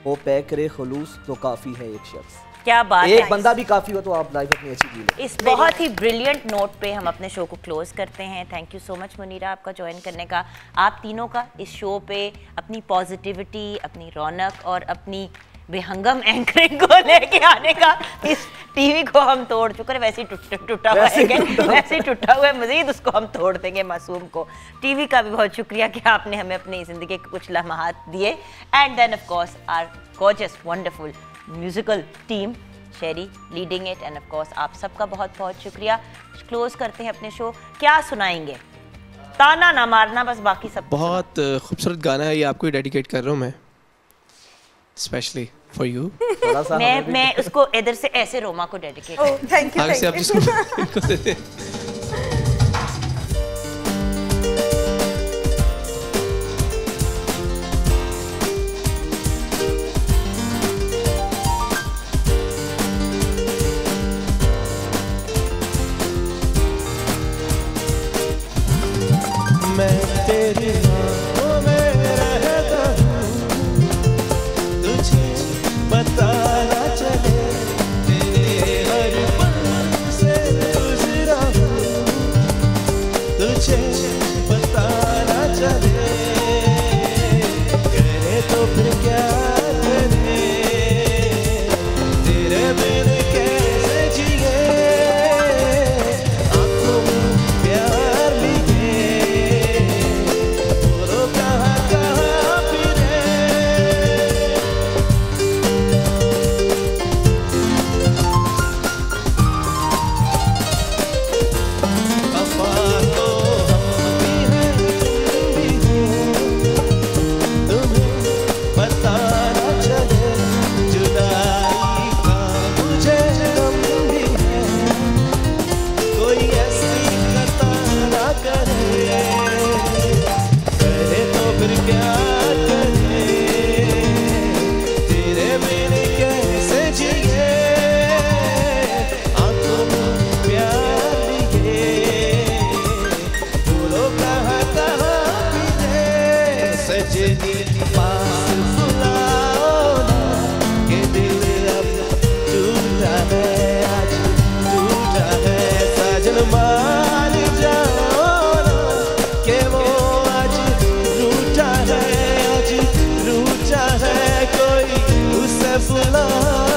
[SPEAKER 8] वो पै करे खलूस तो काफ़ी है एक शख्स।
[SPEAKER 2] क्या बात है,
[SPEAKER 8] एक बंदा भी काफ़ी हो तो आप लाइफ अपनी अच्छी जी लें।
[SPEAKER 2] इस बहुत ही ब्रिलियंट नोट पे हम अपने शो को क्लोज करते हैं। Thank you so much Munira आपका ज्वाइन करने का, आप तीनों का इस शो पे अपनी पॉजिटिविटी, अपनी रौनक और अपनी बेहंगम एंकरिंग को लेके आने का, इस टीवी को हम तोड़ चुके हैं, वैसे ही टूटा हुआ है, वैसे ही टूटा हुआ है, मजीद उसको हम तोड़ देंगे मासूम को। टीवी का भी बहुत शुक्रिया कि आपने हमें अपनी ज़िंदगी के कुछ लम्हात दिए। And then of course our gorgeous wonderful musical team, Sherry leading it, and of course आप सबका बहुत बहुत शुक्रिया। क्लोज करते हैं अपने शो, क्या सुनाएंगे? ताना ना मारना, बस बाकी सब
[SPEAKER 3] बहुत खूबसूरत गाना है ये, आपको ही डेडिकेट कर रहा हूँ मैं, स्पेशली फॉर यू।
[SPEAKER 2] मैं उसको इधर से ऐसे रोमा को डेडिकेट।
[SPEAKER 7] Thank you.
[SPEAKER 3] आगे से आप जिसको देते हैं।
[SPEAKER 1] मैं तेरी आँखों में रहता हूँ, तुझे पता ना चले, तेरे हर पल से गुजरा हूँ, तुझे पता ना चले, करे तो फिर क्या करे, तेरे बिन कैसे जिए, आँखों में प्यार लिए, बोलो कहाँ कहाँ फिरे, वफा तो हम भी हैं, तुम भी हो, तुम्हें पता न चले, जुदाई का मुझे गम भी है, कोई ऐसी कता ना करे, करे तो फिर क्या करे, तेरे बिन कैसे जिए, आंखों में प्यार लिए, बोलो कहाँ कहाँ फिरे, सजनी पास बुलाओ ना, के दिल अब टूटा है, आज टूटा है, साजन मान जाओ ना, के वो आज रूठा है, आज रूठा है, कोई उसे बुलाओ